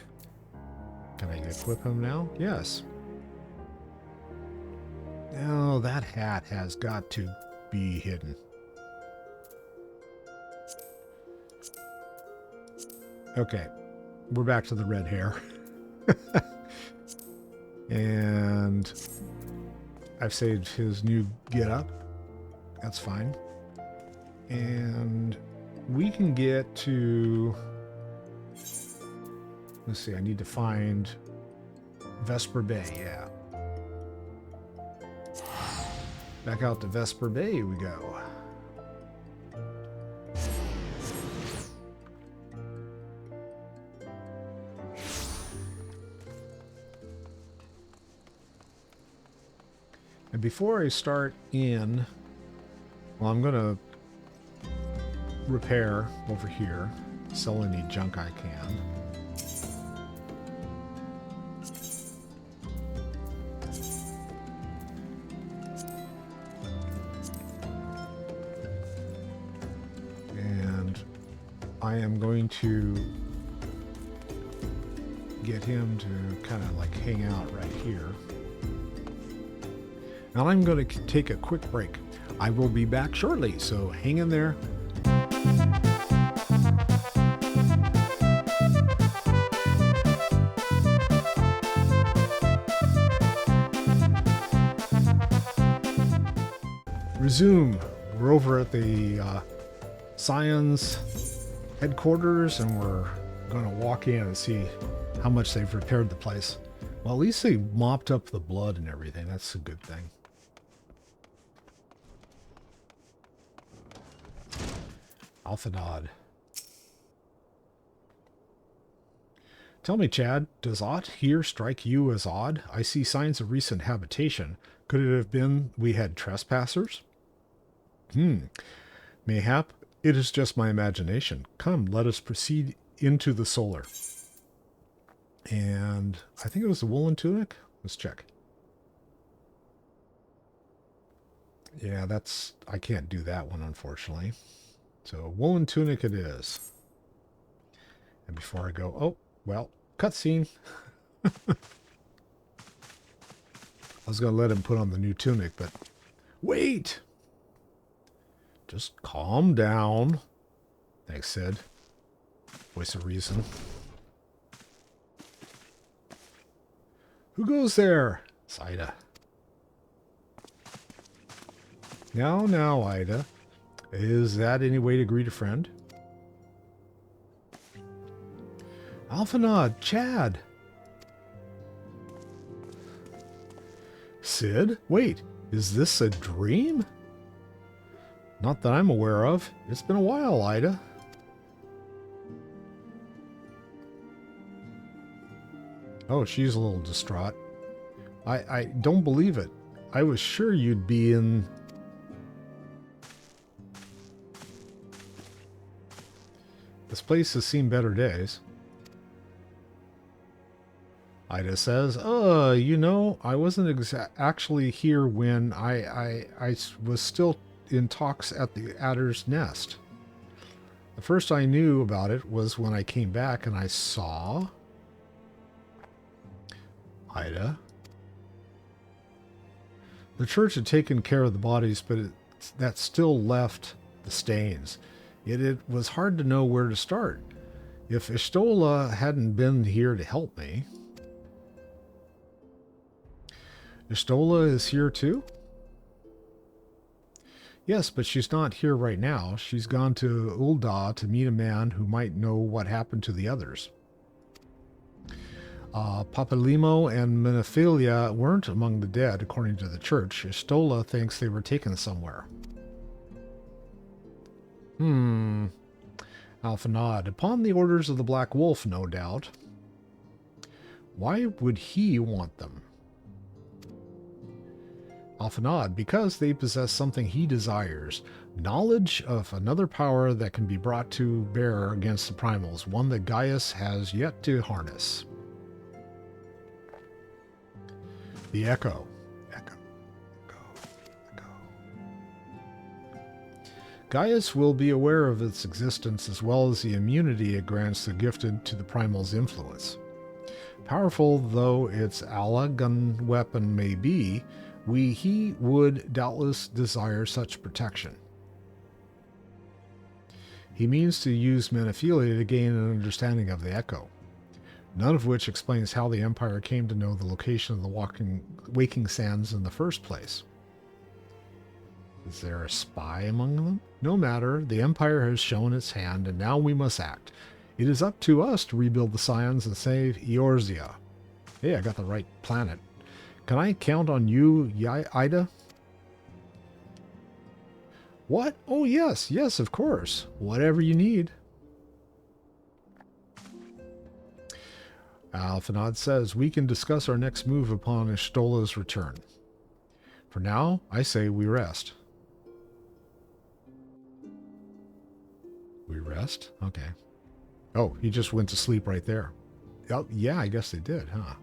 Can I equip him now? Yes. Oh, that hat has got to be hidden. Okay, we're back to the red hair. And I've saved his new get up. That's fine. And we can get to... Let's see, I need to find Vesper Bay, yeah. Back out to Vesper Bay we go. And before I start in, well, I'm going to repair over here, sell any junk I can. And I am going to get him to kind of like hang out right here. Now I'm going to take a quick break. I will be back shortly, so hang in there. Resume. We're over at the Scion's headquarters, and we're going to walk in and see how much they've repaired the place. Well, at least they mopped up the blood and everything. That's a good thing. Alphanod. Tell me, Chad, does aught here strike you as odd? I see signs of recent habitation. Could it have been we had trespassers? Mayhap it is just my imagination. Come, let us proceed into the solar. And I think it was the woolen tunic. Let's check. Yeah, that's... I can't do that one, unfortunately. So, woolen tunic it is. And before I go... Oh, well, cutscene. I was going to let him put on the new tunic, but... Wait! Just calm down. Thanks, Sid. Voice of reason. Who goes there? It's Ida. Now, Ida. Is that any way to greet a friend? Alphanod, Chad. Sid? Wait, is this a dream? Not that I'm aware of. It's been a while, Ida. Oh, she's a little distraught. I don't believe it. I was sure you'd be in... This place has seen better days. Ida says, you know, I wasn't actually here when I was still in talks at the Adder's Nest. The first I knew about it was when I came back and I saw... Ida. The church had taken care of the bodies, but that still left the stains. Yet it was hard to know where to start. If Y'shtola hadn't been here to help me... Y'shtola is here too? Yes, but she's not here right now. She's gone to Ul'dah to meet a man who might know what happened to the others. Papalimo and Menophilia weren't among the dead, according to the church. Y'shtola thinks they were taken somewhere. Alphanod. Upon the orders of the Black Wolf, no doubt. Why would he want them? Alphanod. Because they possess something he desires. Knowledge of another power that can be brought to bear against the primals. One that Gaius has yet to harness. The Echo. Echo. Gaius will be aware of its existence as well as the immunity it grants the gifted to the primal's influence. Powerful though its Allagan weapon may be, he would doubtless desire such protection. He means to use Menophilia to gain an understanding of the Echo. None of which explains how the Empire came to know the location of the Waking Sands in the first place. Is there a spy among them? No matter, the Empire has shown its hand, and now we must act. It is up to us to rebuild the Scions and save Eorzea. Hey, I got the right planet. Can I count on you, Ida? What? Oh, yes, yes, of course. Whatever you need. Alphanod says, we can discuss our next move upon Ishtola's return. For now, I say we rest. We rest? Okay. Oh, he just went to sleep right there. Oh, yeah, I guess they did, huh?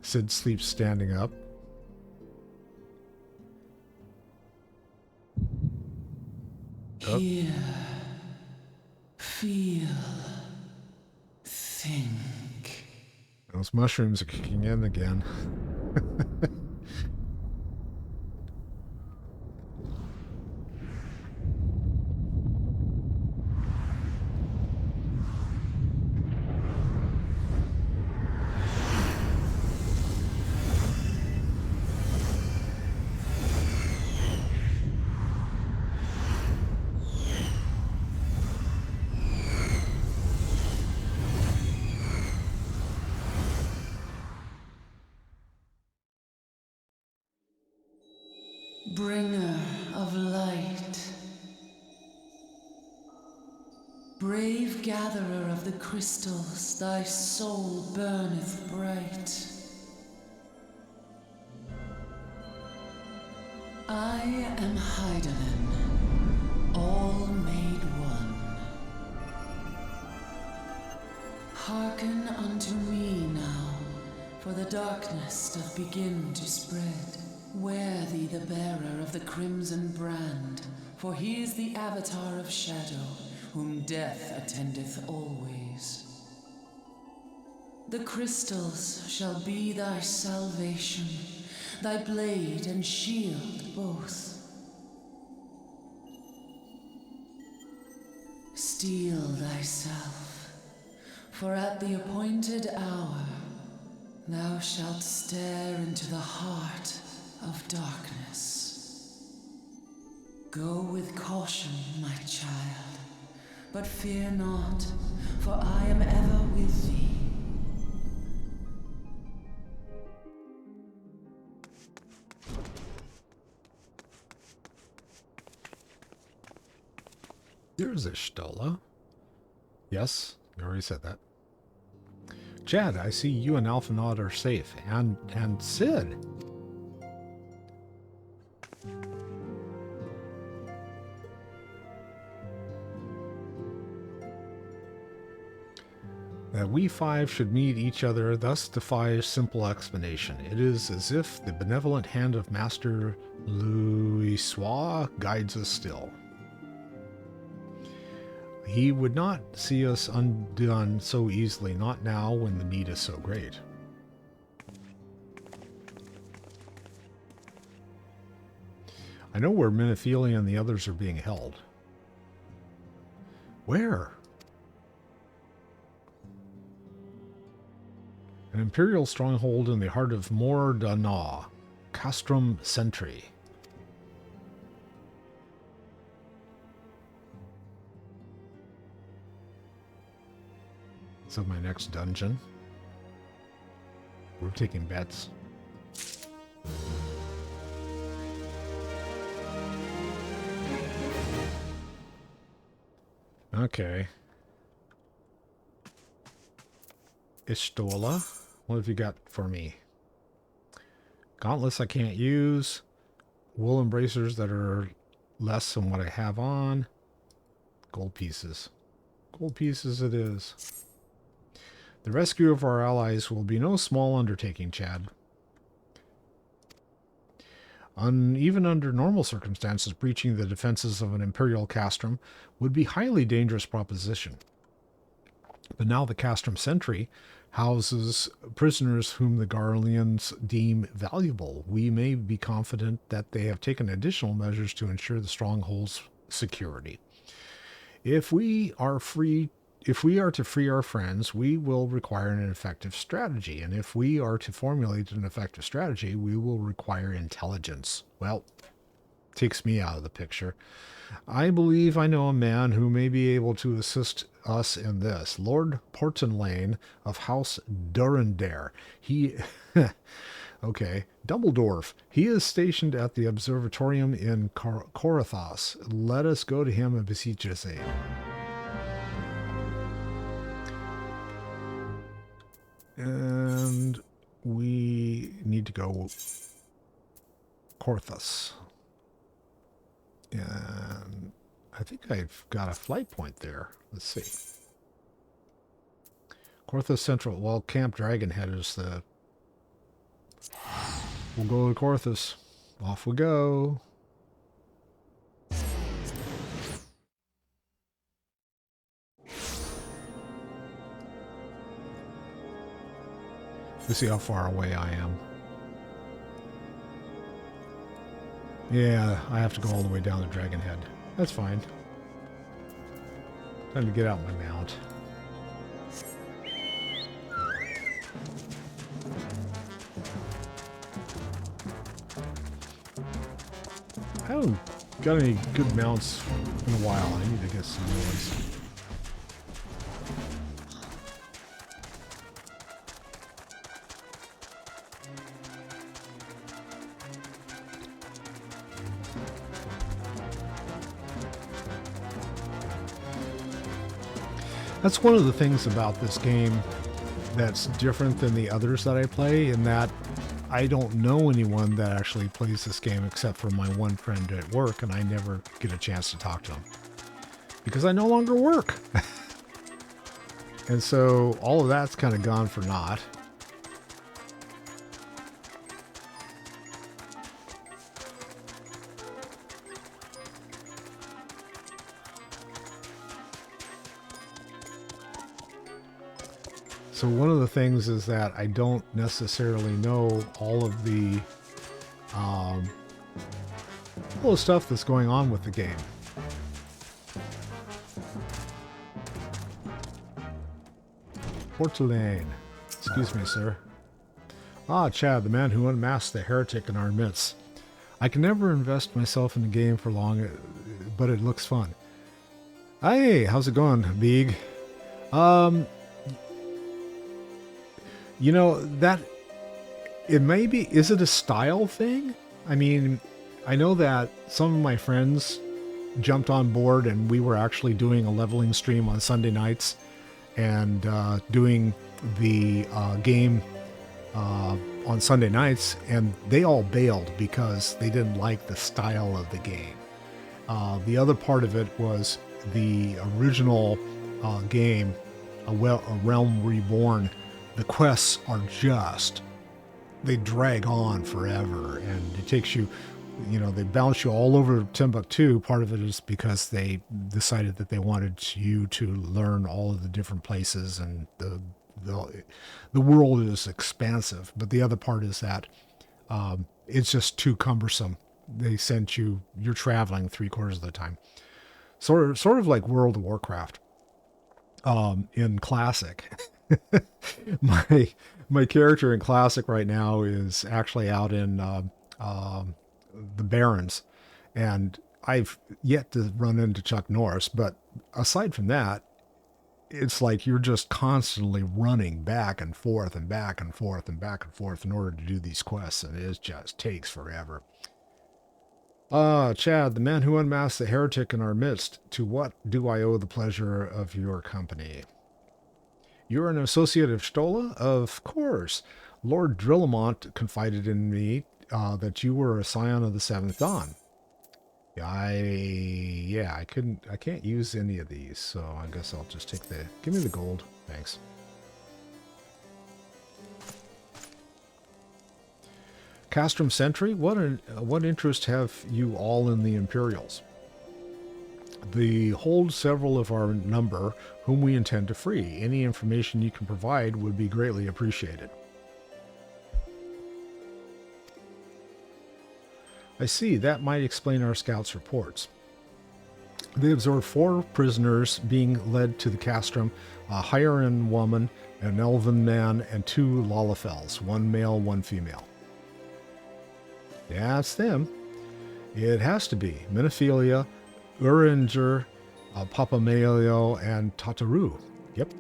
Sid sleeps standing up. Hear, feel, think. Those mushrooms are kicking in again. Bringer of light, brave gatherer of the crystals, thy soul burneth bright. I am Hydaelyn, all made one. Hearken unto me now, for the darkness doth begin to spread. Wear thee the bearer of the crimson brand, for he is the avatar of shadow, whom death attendeth always. The crystals shall be thy salvation, thy blade and shield both. Steel thyself, for at the appointed hour thou shalt stare into the heart of darkness. Go with caution, my child, but fear not, for I am ever with thee. There's Ishtola. Yes, you already said that. Chad, I see you and Alphanod are safe. And Sid. That we five should meet each other thus defies simple explanation. It is as if the benevolent hand of Master Louisoix guides us still. He would not see us undone so easily, not now when the need is so great. I know where Minifili and the others are being held. Where? An Imperial stronghold in the heart of Mor Danaw, Castrum Sentry. So my next dungeon. We're taking bets. Okay. Ishtola, what have you got for me? Gauntlets I can't use. Wool embracers that are less than what I have on. Gold pieces. Gold pieces it is. The rescue of our allies will be no small undertaking, Chad. Even under normal circumstances, breaching the defenses of an Imperial castrum would be a highly dangerous proposition. But now the castrum sentry houses prisoners whom the Garleans deem valuable. We may be confident that they have taken additional measures to ensure the stronghold's security. If we are free if we are to free our friends, we will require an effective strategy. And if we are to formulate an effective strategy, we will require intelligence. Well, takes me out of the picture. I believe I know a man who may be able to assist us in this. Lord Portenlane of House Durandare. He... Okay, Dumbledore. He is stationed at the observatorium in Corathos. Let us go to him and beseech his aid. And we need to go Corathos. And I think I've got a flight point there. Let's see. Corathos Central. Well, Camp Dragonhead is the... We'll go to Corathos. Off we go. Let's see how far away I am. Yeah, I have to go all the way down to Dragonhead. That's fine. Time to get out my mount. I haven't got any good mounts in a while. I need to get some new ones. That's one of the things about this game that's different than the others that I play, in that I don't know anyone that actually plays this game except for my one friend at work, and I never get a chance to talk to him because I no longer work. And so all of that's kind of gone for naught. So one of the things is that I don't necessarily know all of the stuff that's going on with the game. Portelane. Excuse me, sir. Ah, Chad, the man who unmasked the heretic in our midst. I can never invest myself in the game for long, but it looks fun. Hey, how's it going, Beeg? You know, that, it may be, is it a style thing? I mean, I know that some of my friends jumped on board and we were actually doing a leveling stream on Sunday nights and doing the game on Sunday nights, and they all bailed because they didn't like the style of the game. The other part of it was the original game, A Realm Reborn. The quests are just, they drag on forever, and it takes you, you know, they bounce you all over Timbuktu. Part of it is because they decided that they wanted you to learn all of the different places, and the world is expansive. But the other part is that it's just too cumbersome. They sent you, you're traveling 3/4 of the time. Sort of like World of Warcraft in Classic. my character in Classic right now is actually out in the Barrens, and I've yet to run into Chuck Norris, but aside from that, it's like you're just constantly running back and forth and back and forth and back and forth in order to do these quests, and it just takes forever. Chad, the man who unmasked the heretic in our midst, to what do I owe the pleasure of your company? You're an associate of Stola? Of course. Lord Drillamont confided in me that you were a scion of the Seventh Dawn. I can't use any of these, so I guess I'll just take give me the gold. Thanks. Castrum Sentry, what interest have you all in the Imperials? They hold several of our number whom we intend to free. Any information you can provide would be greatly appreciated. I see, that might explain our scouts' reports. They observed 4 prisoners being led to the castrum, a Hieran woman, an elven man, and 2 Lalafels, 1 male, 1 female. Yeah, it's them. It has to be. Minophilia, Uringer, Papamelio, and Tataru. Yep.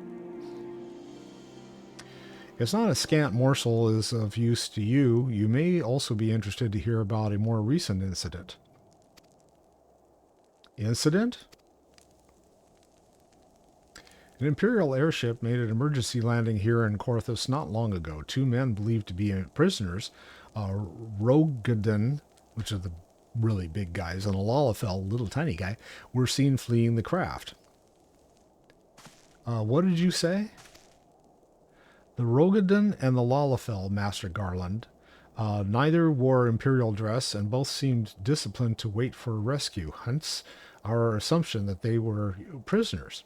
It's not a scant morsel is of use to you. You may also be interested to hear about a more recent incident. Incident? An Imperial airship made an emergency landing here in Korthus not long ago. 2 men believed to be prisoners, Rogaden, which are the really big guys, and a Lalafell, little tiny guy, were seen fleeing the craft. What did you say? The Rogaden and the Lalafell, Master Garland. Neither wore Imperial dress, and both seemed disciplined to wait for rescue, hence our assumption that they were prisoners.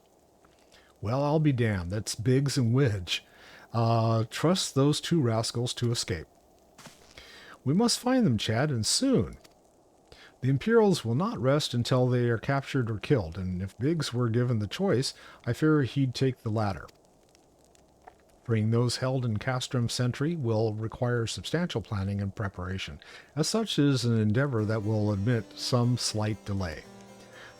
Well, I'll be damned. That's Biggs and Wedge. Trust those 2 rascals to escape. We must find them, Chad, and soon. The Imperials will not rest until they are captured or killed, and if Biggs were given the choice, I fear he'd take the latter. Freeing those held in Castrum Sentry will require substantial planning and preparation. As such, it is an endeavor that will admit some slight delay.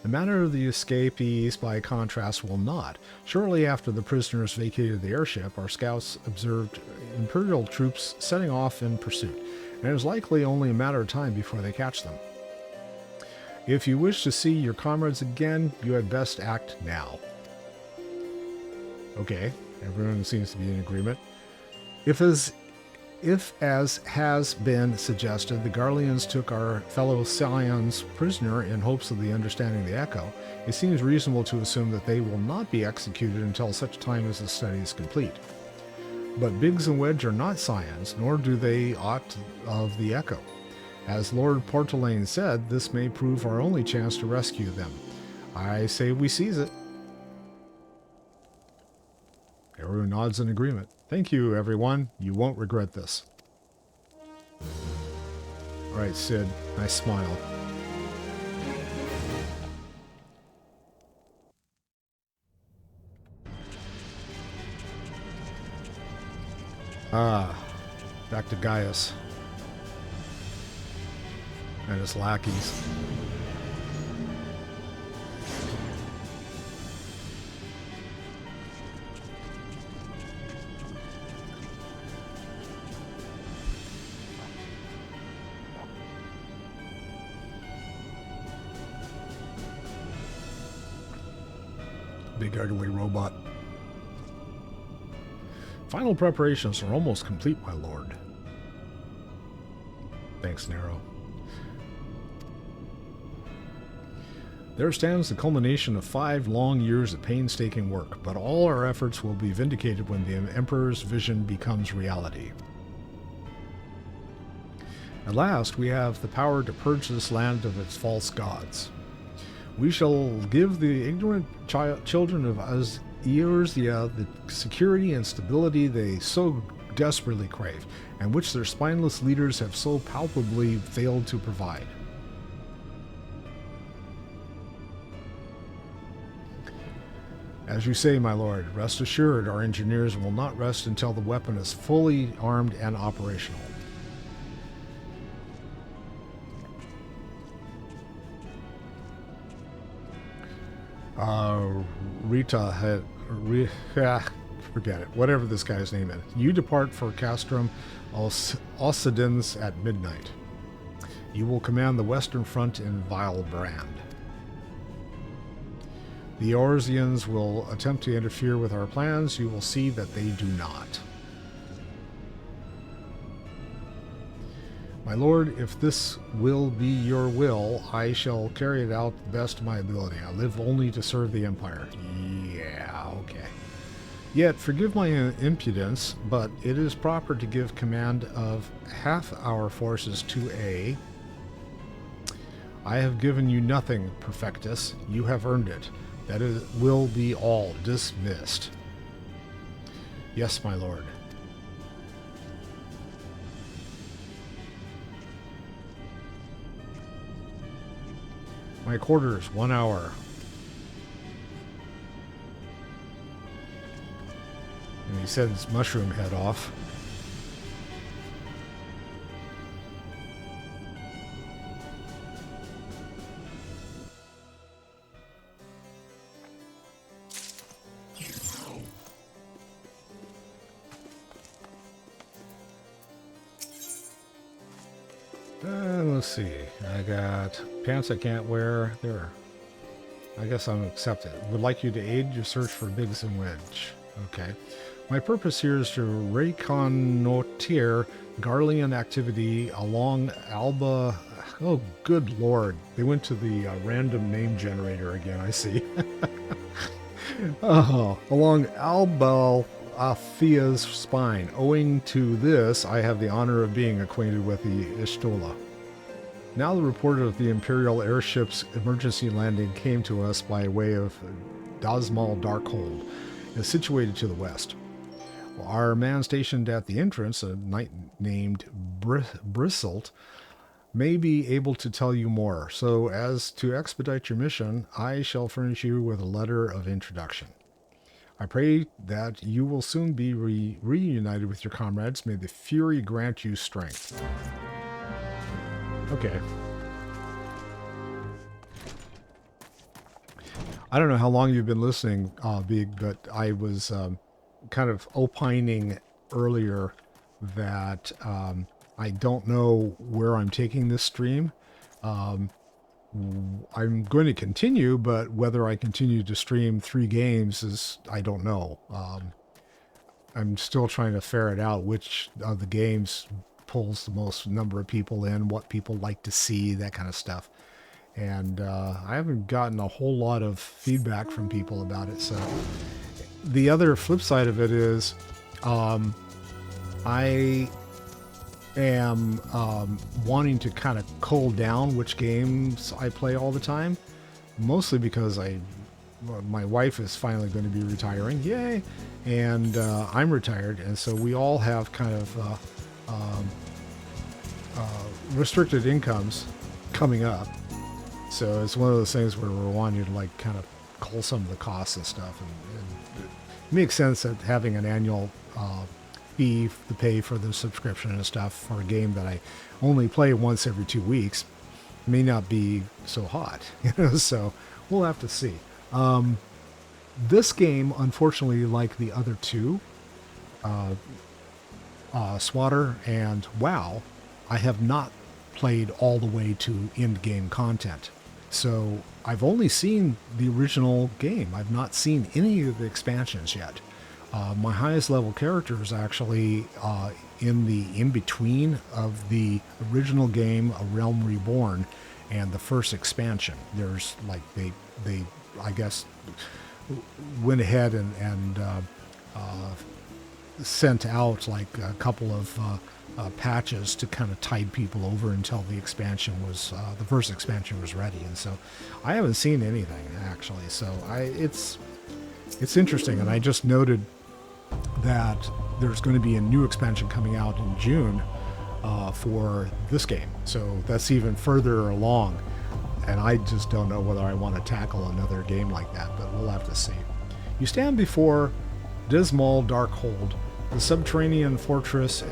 The matter of the escapees, by contrast, will not. Shortly after the prisoners vacated the airship, our scouts observed Imperial troops setting off in pursuit, and it is likely only a matter of time before they catch them. If you wish to see your comrades again, you had best act now. Okay, everyone seems to be in agreement. If as has been suggested, the Garleans took our fellow Scions prisoner in hopes of the understanding the Echo, it seems reasonable to assume that they will not be executed until such time as the study is complete. But Biggs and Wedge are not Scions, nor do they aught of the Echo. As Lord Portelaine said, this may prove our only chance to rescue them. I say we seize it. Everyone nods in agreement. Thank you, everyone. You won't regret this. All right, Sid. Nice smile. Back to Gaius and his lackeys. Big ugly robot. Final preparations are almost complete, my lord. Thanks, Nero. There stands the culmination of 5 long years of painstaking work, but all our efforts will be vindicated when the Emperor's vision becomes reality. At last, we have the power to purge this land of its false gods. We shall give the ignorant children of Eorzea the security and stability they so desperately crave, and which their spineless leaders have so palpably failed to provide. As you say, my lord, rest assured our engineers will not rest until the weapon is fully armed and operational. Forget it. Whatever this guy's name is. You depart for Castrum Ossidens at midnight. You will command the western front in Vilebrand. The Eorzeans will attempt to interfere with our plans. You will see that they do not. My lord, if this will be your will, I shall carry it out the best of my ability. I live only to serve the Empire. Yeah, okay. Yet, forgive my impudence, but it is proper to give command of half our forces to A. I have given you nothing, Perfectus. You have earned it. That it will be all dismissed. Yes, my lord. My quarters, 1 hour. set his mushroom head off. Let's see. I got pants I can't wear. There. I guess I'm accepted. Would like you to aid your search for Biggs and Wedge. Okay. My purpose here is to reconnoiter Garlean activity along Alba. Oh, good lord. They went to the random name generator again, I see. Oh, along Alba Afia's spine. Owing to this, I have the honor of being acquainted with the Ishtola. Now the report of the Imperial airship's emergency landing came to us by way of Dazmal Darkhold, is situated to the west. Our man stationed at the entrance, a knight named Bristlt, may be able to tell you more. So as to expedite your mission, I shall furnish you with a letter of introduction. I pray that you will soon be reunited with your comrades. May the Fury grant you strength. Okay. I don't know how long you've been listening, Big, but I was kind of opining earlier that I don't know where I'm taking this stream. I'm going to continue, but whether I continue to stream 3 games is, I don't know. I'm still trying to ferret out which of the games pulls the most number of people in, what people like to see, that kind of stuff. And I haven't gotten a whole lot of feedback from people about it. So the other flip side of it is I am wanting to kind of cull down which games I play all the time, mostly because my wife is finally going to be retiring, yay, and I'm retired, and so we all have kind of restricted incomes coming up. So it's one of those things where we're wanting to like kind of cull some of the costs and stuff, and it makes sense that having an annual fee to pay for the subscription and stuff for a game that I only play once every 2 weeks may not be so hot, so we'll have to see. This game, unfortunately, like the other two, Swatter and WoW, I have not played all the way to end game content. So I've only seen the original game. I've not seen any of the expansions yet. My highest level character is actually in the in-between of the original game, A Realm Reborn, and the first expansion. There's like, they I guess, went ahead and sent out like a couple of patches to kind of tide people over until the expansion was, the first expansion was ready. And so I haven't seen anything actually. So it's interesting. And I just noted that there's going to be a new expansion coming out in June for this game. So that's even further along. And I just don't know whether I want to tackle another game like that, but we'll have to see. You stand before Dazmal Darkhold, the subterranean fortress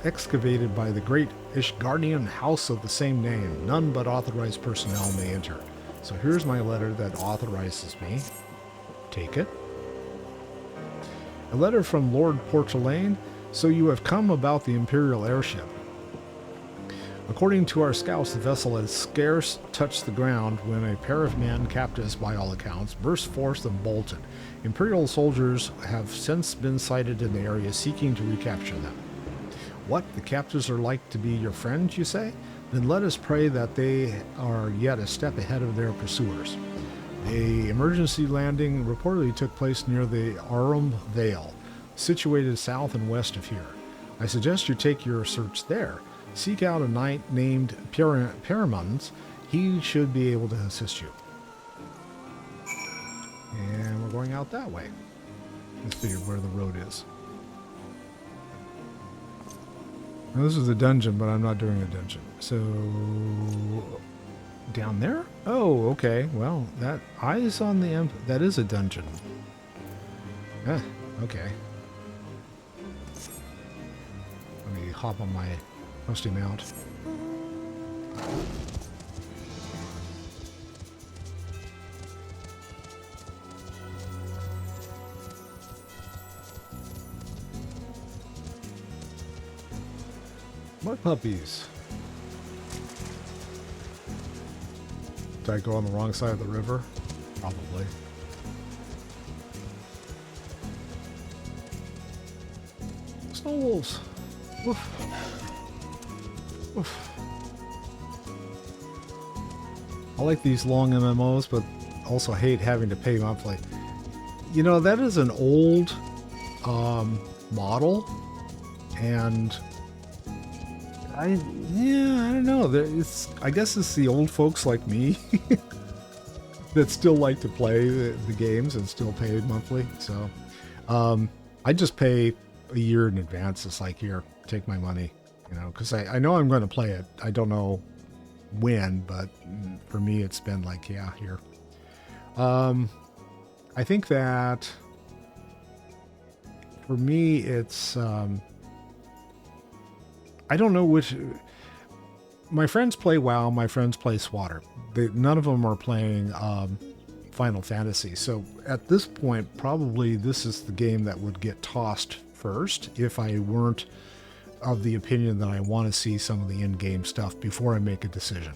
excavated by the great Ishgardian house of the same name. None but authorized personnel may enter. So here's my letter that authorizes me. Take it. A letter from Lord Portulaine. So you have come about the Imperial airship. According to our scouts, the vessel had scarce touched the ground when a pair of men, captives by all accounts, burst forth and bolted. Imperial soldiers have since been sighted in the area seeking to recapture them. What? The captives are like to be your friends, you say? Then let us pray that they are yet a step ahead of their pursuers. The emergency landing reportedly took place near the Aurum Vale, situated south and west of here. I suggest you take your search there. Seek out a knight named Paramons. He should be able to assist you. And we're going out that way. Let's figure where the road is. Now, this is a dungeon, but I'm not doing a dungeon. So, down there? Oh, okay. Well, that eyes on the that is a dungeon. Okay. Let me hop on my trusty mount. My puppies. Did I go on the wrong side of the river? Probably. Snow wolves. Woof. Woof. I like these long MMOs, but also hate having to pay monthly. You know, that is an old model, and I don't know. I guess it's the old folks like me that still like to play the games and still pay monthly. So I just pay a year in advance. It's like, here, take my money, you know, because I know I'm going to play it. I don't know when, but for me, it's been like, yeah, here. I think that for me, it's I don't know which. My friends play WoW. My friends play SWATR. None of them are playing Final Fantasy. So at this point, probably this is the game that would get tossed first if I weren't of the opinion that I want to see some of the in-game stuff before I make a decision.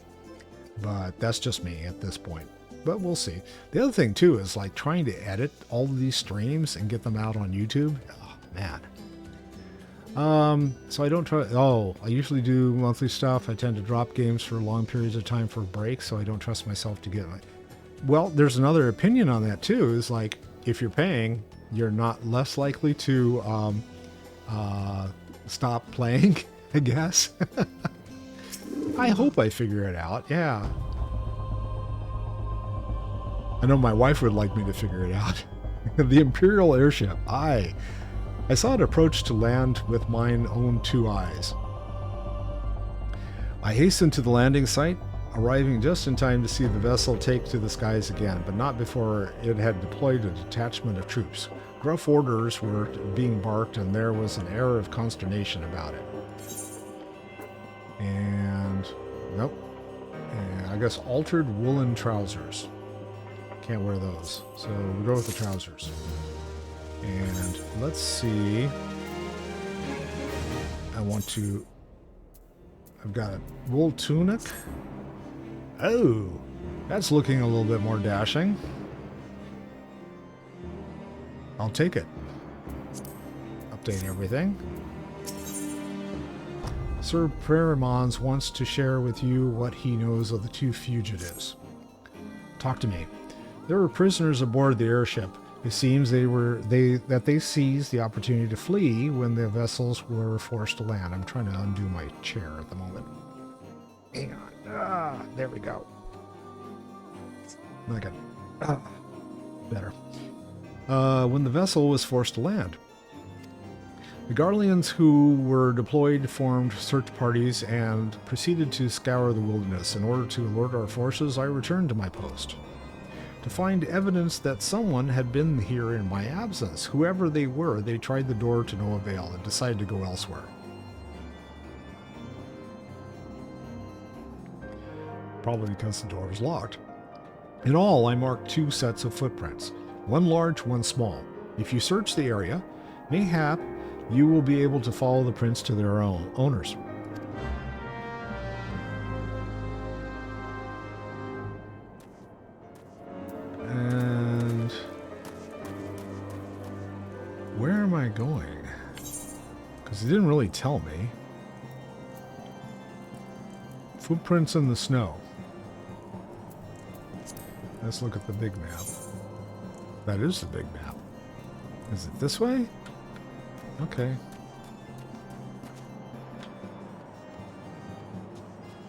But that's just me at this point. But we'll see. The other thing too is like trying to edit all of these streams and get them out on YouTube. Oh, man. So I don't try. Oh, I usually do monthly stuff. I tend to drop games for long periods of time for breaks, so I don't trust myself to get my. Well, there's another opinion on that too. Is like if you're paying, you're not less likely to stop playing. I guess. I hope I figure it out. Yeah. I know my wife would like me to figure it out. The Imperial airship. I saw it approach to land with mine own two eyes. I hastened to the landing site, arriving just in time to see the vessel take to the skies again, but not before it had deployed a detachment of troops. Gruff orders were being barked, and there was an air of consternation about it. And, nope. And I guess altered woolen trousers. Can't wear those, so we'll go with the trousers. And let's see. I've got a wool tunic. Oh, that's looking a little bit more dashing. I'll take it. Update everything. Sir Perimons wants to share with you what he knows of the two fugitives. Talk to me. There were prisoners aboard the airship. It seems they seized the opportunity to flee when the vessels were forced to land. I'm trying to undo my chair at the moment. Hang on. There we go. Okay. Better. When the vessel was forced to land. The Garleans who were deployed formed search parties and proceeded to scour the wilderness. In order to alert our forces, I returned to my post to find evidence that someone had been here in my absence. Whoever they were, they tried the door to no avail and decided to go elsewhere. Probably because the door was locked. In all, I marked 2 sets of footprints, one large, one small. If you search the area, mayhap you will be able to follow the prints to their own owners. And where am I going? Because it didn't really tell me. Footprints in the snow. Let's look at the big map. That is the big map. Is it this way? Okay.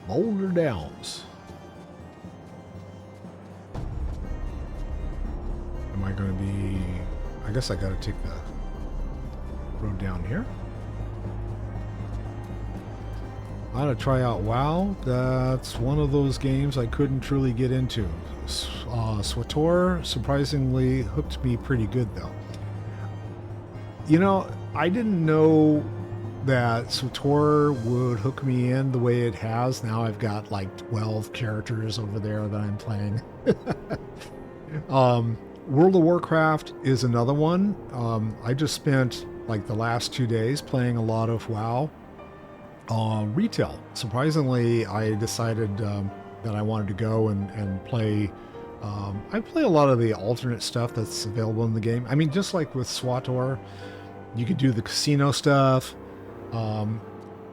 Boulder Downs. Am I going to be... I guess I got to take the road down here. I ought to try out WoW. That's one of those games I couldn't truly get into. SWTOR surprisingly hooked me pretty good, though. You know, I didn't know that SWTOR would hook me in the way it has. Now I've got like 12 characters over there that I'm playing. World of Warcraft is another one. I just spent like the last 2 days playing a lot of WoW retail. Surprisingly, I decided that I wanted to go and play. I play a lot of the alternate stuff that's available in the game. I mean, just like with SWTOR, you could do the casino stuff.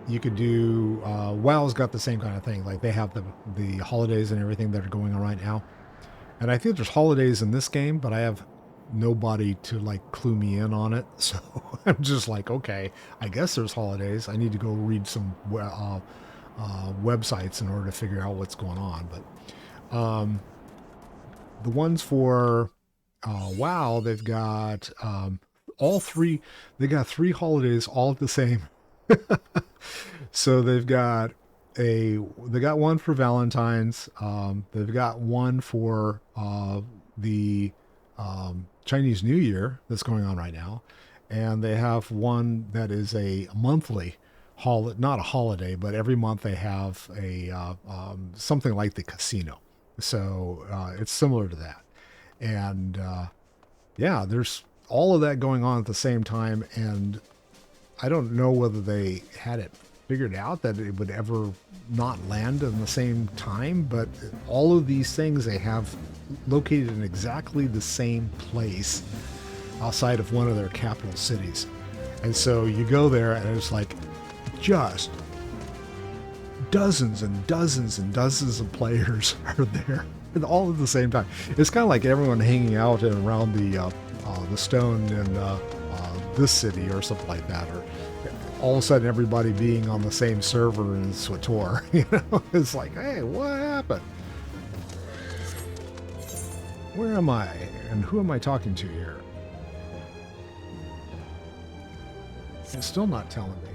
You could do WoW's got the same kind of thing. Like they have the holidays and everything that are going on right now. And I think there's holidays in this game, but I have nobody to like clue me in on it. So I'm just like, okay, I guess there's holidays. I need to go read some websites in order to figure out what's going on. But the ones for WoW, they've got all three. They got 3 holidays all at the same. So they got one for Valentine's. They've got one for the Chinese New Year that's going on right now, and they have one that is a monthly not a holiday, but every month they have a something like the casino. So it's similar to that, and yeah, there's all of that going on at the same time, and I don't know whether they had it figured out that it would ever not land in the same time, but all of these things they have located in exactly the same place outside of one of their capital cities. And so you go there and it's like just dozens and dozens and dozens of players are there all at the same time. It's kind of like everyone hanging out and around the stone in this city or something like that, or all of a sudden everybody being on the same server in SWTOR. You know, it's like, hey, what happened? Where am I? And who am I talking to here? It's still not telling me.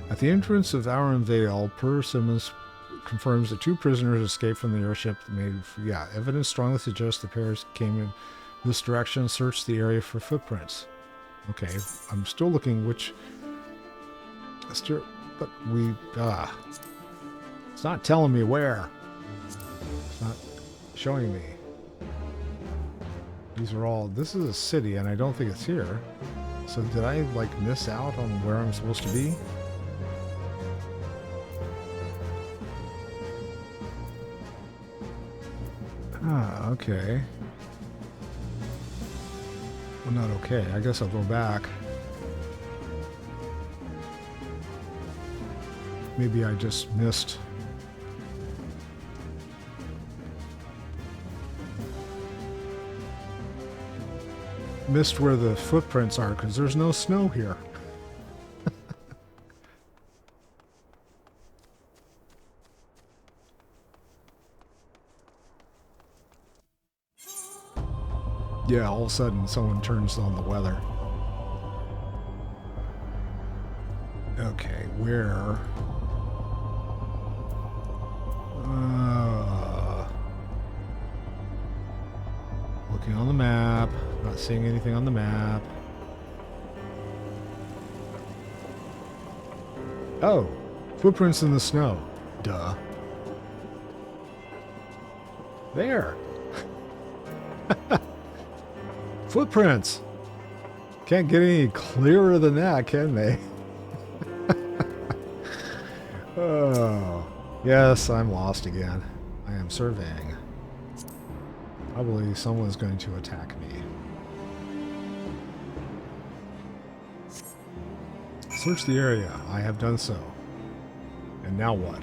At the entrance of Auron Vale, Per Simmons confirms that 2 prisoners escaped from the airship. Evidence strongly suggests the pairs came in this direction and searched the area for footprints. Okay, I'm still looking but it's not telling me where. It's not showing me. This is a city and I don't think it's here. So did I like miss out on where I'm supposed to be? Okay. Well, not okay. I guess I'll go back. Maybe I just missed. Missed where the footprints are because there's no snow here. Yeah, all of a sudden someone turns on the weather. Okay, where? Looking on the map, not seeing anything on the map. Oh, footprints in the snow. Duh. There. Footprints. Can't get any clearer than that, can they? Oh, yes, I'm lost again. I am surveying. Probably someone's going to attack me. Search the area. I have done so. And now what?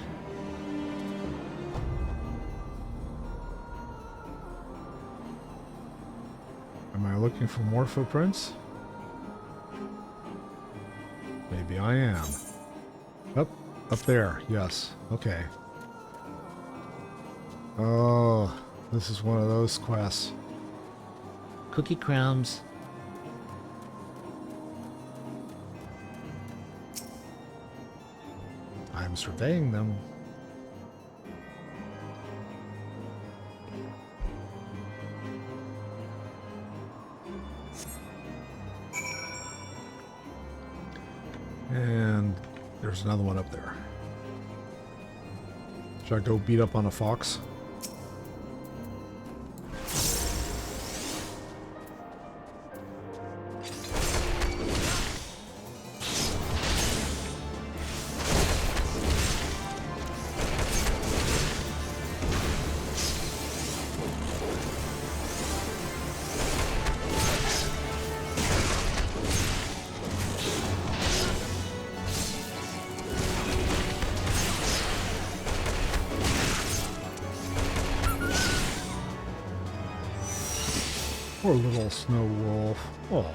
Am I looking for more footprints? Maybe I am. Up there. Yes. Okay. Oh, this is one of those quests. Cookie crumbs. I'm surveying them. There's another one up there. Should I go beat up on a fox? Poor little snow wolf. Aww.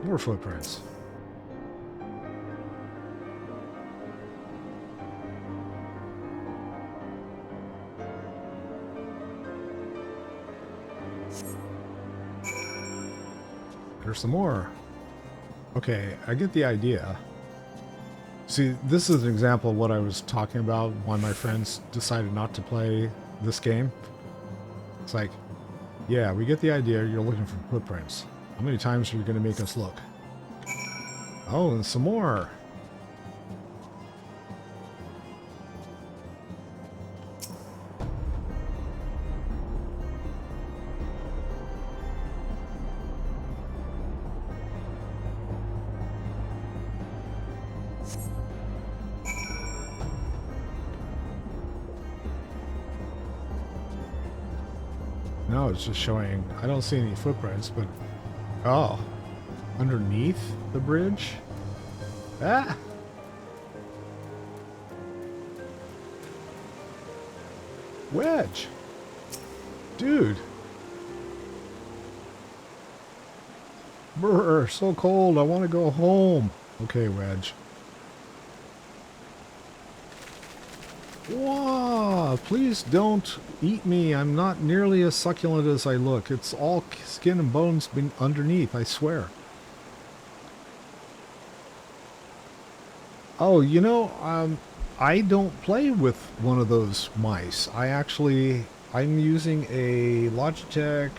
More footprints. There's some more. Okay, I get the idea. See, this is an example of what I was talking about when my friends decided not to play this game. It's like, yeah, we get the idea. You're looking for footprints. How many times are you going to make us look? Oh, and some more. No, it's just showing. I don't see any footprints, but oh, underneath the bridge. Ah. Wedge. Dude. Brr, so cold. I want to go home. Okay, Wedge. Whoa, please don't eat me. I'm not nearly as succulent as I look. It's all skin and bones underneath, I swear. Oh, you know, I don't play with one of those mice. I'm using a Logitech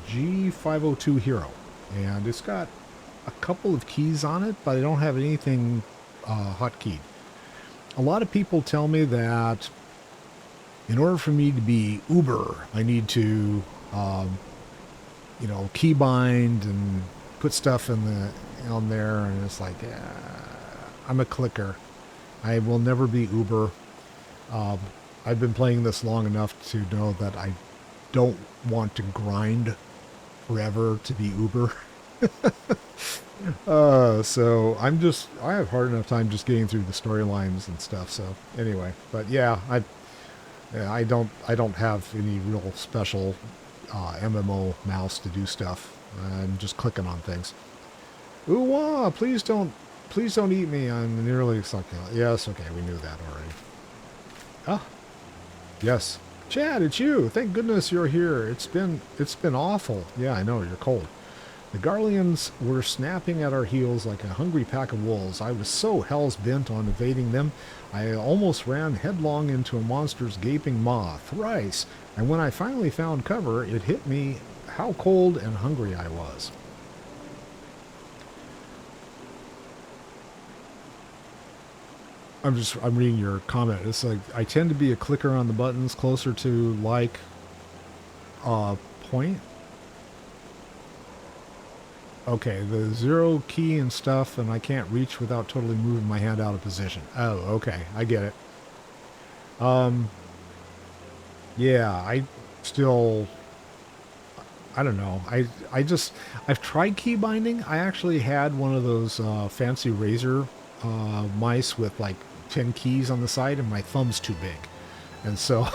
G502 Hero, and it's got a couple of keys on it, but I don't have anything hotkeyed. A lot of people tell me that in order for me to be uber, I need to, you know, keybind and put stuff on there, and it's like, I'm a clicker. I will never be uber. I've been playing this long enough to know that I don't want to grind forever to be uber. So I have hard enough time just getting through the storylines and stuff. So anyway, but yeah, I don't have any real special MMO mouse to do stuff. I'm just clicking on things. Ooh, wah, please don't eat me. I'm nearly succulent. Yes, okay, we knew that already. Ah, yes, Chad, it's you. Thank goodness you're here. It's been awful. Yeah, I know, you're cold. The Garleans were snapping at our heels like a hungry pack of wolves. I was so hell's bent on evading them, I almost ran headlong into a monster's gaping maw thrice, and when I finally found cover, it hit me how cold and hungry I was. I'm reading your comment. It's like, I tend to be a clicker on the buttons closer to like point. Okay, the zero key and stuff, and I can't reach without totally moving my hand out of position. Oh, okay, I get it. Yeah, I don't know. I've tried key binding. I actually had one of those fancy razor mice with like 10 keys on the side, and my thumb's too big. And so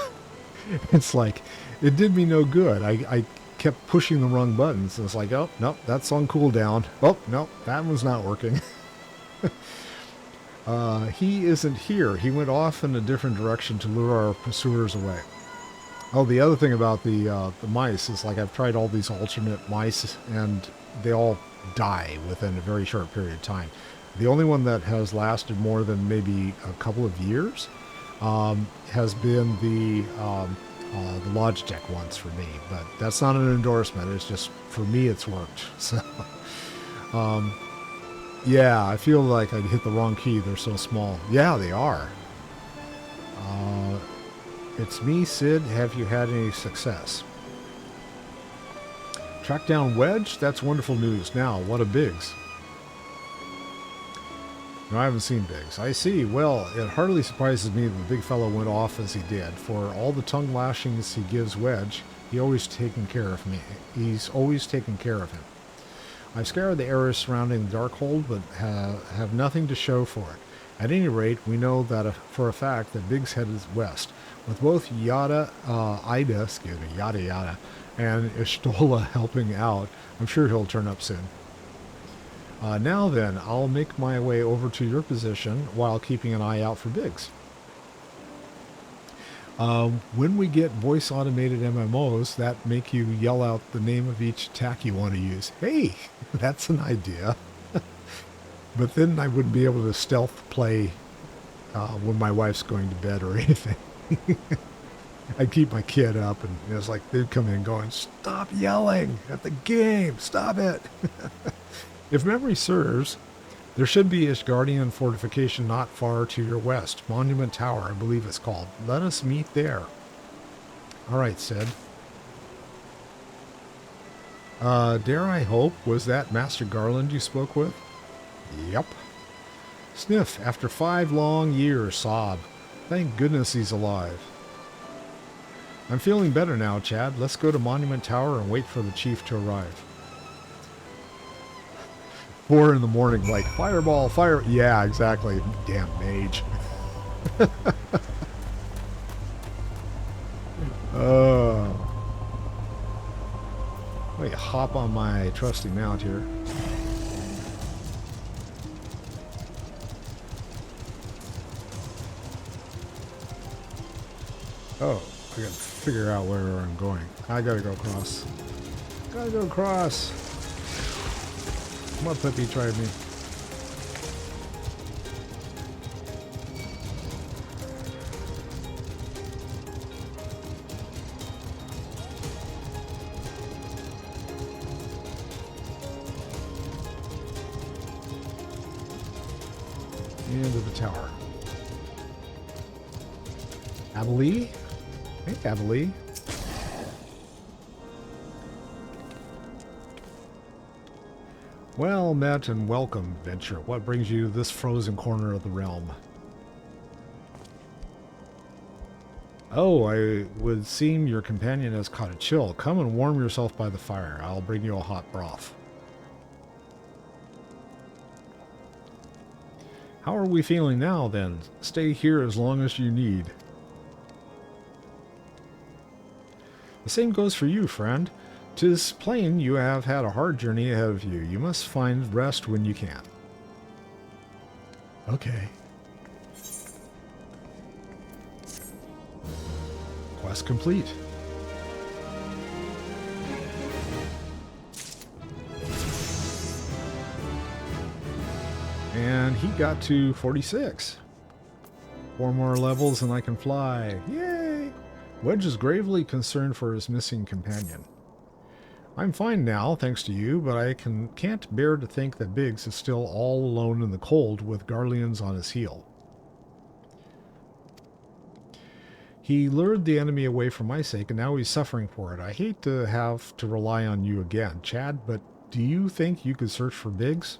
it's like, it did me no good. I kept pushing the wrong buttons. It's like, oh, nope, that's on cooldown. Oh, nope, that one's not working. He isn't here. He went off in a different direction to lure our pursuers away. Oh, the other thing about the mice is, like, I've tried all these alternate mice, and they all die within a very short period of time. The only one that has lasted more than maybe a couple of years has been the Logitech ones for me, but that's not an endorsement. It's just, for me, it's worked. So, Yeah, I feel like I'd hit the wrong key. They're so small. Yeah, they are. It's me, Sid. Have you had any success? Track down Wedge? That's wonderful news. Now, what of Biggs? No, I haven't seen Biggs. I see. Well, it hardly surprises me that the big fellow went off as he did. For all the tongue lashings he gives Wedge, he's always taken care of me. He's always taken care of him. I've scoured the areas surrounding the Darkhold, but have nothing to show for it. At any rate, we know that for a fact that Biggs headed west. With both Yada, and Ishtola helping out, I'm sure he'll turn up soon. Now then, I'll make my way over to your position while keeping an eye out for Biggs. When we get voice-automated MMOs that make you yell out the name of each attack you want to use. Hey, that's an idea. But then I wouldn't be able to stealth play when my wife's going to bed or anything. I'd keep my kid up, and it's like they'd come in going, "Stop yelling at the game! Stop it!" If memory serves, there should be a Guardian fortification not far to your west. Monument Tower, I believe it's called. Let us meet there. All right, Sid. Dare I hope, was that Master Garland you spoke with? Yep. Sniff, after 5 long years, sob. Thank goodness he's alive. I'm feeling better now, Chad. Let's go to Monument Tower and wait for the chief to arrive. 4 in the morning, like, fireball, fire. Yeah, exactly. Damn mage. Let me hop on my trusty mount here. Oh, I gotta figure out where I'm going. I gotta go across. Gotta go across. Come on, puppy, try me. Into the tower. Abelie? Hey, Abelie. Well met and welcome, Venture. What brings you to this frozen corner of the realm? Oh, I would seem your companion has caught a chill. Come and warm yourself by the fire. I'll bring you a hot broth. How are we feeling now, then? Stay here as long as you need. The same goes for you, friend. 'Tis plain you have had a hard journey ahead of you. You must find rest when you can. Okay. Quest complete. And he got to 46. 4 more levels and I can fly. Yay! Wedge is gravely concerned for his missing companion. I'm fine now, thanks to you, but I can't bear to think that Biggs is still all alone in the cold with Garleans on his heel. He lured the enemy away for my sake, and now he's suffering for it. I hate to have to rely on you again, Chad, but do you think you could search for Biggs?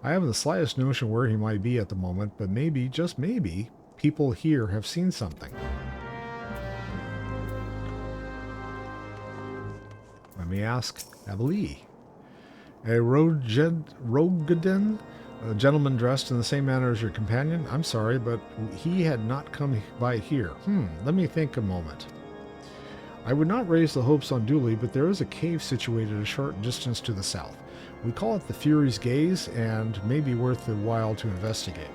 I haven't the slightest notion where he might be at the moment, but maybe, just maybe, people here have seen something. Let me ask Abelie. A Rogadin, a gentleman dressed in the same manner as your companion? I'm sorry, but he had not come by here. Let me think a moment. I would not raise the hopes unduly, but there is a cave situated a short distance to the south. We call it the Fury's Gaze, and may be worth the while to investigate.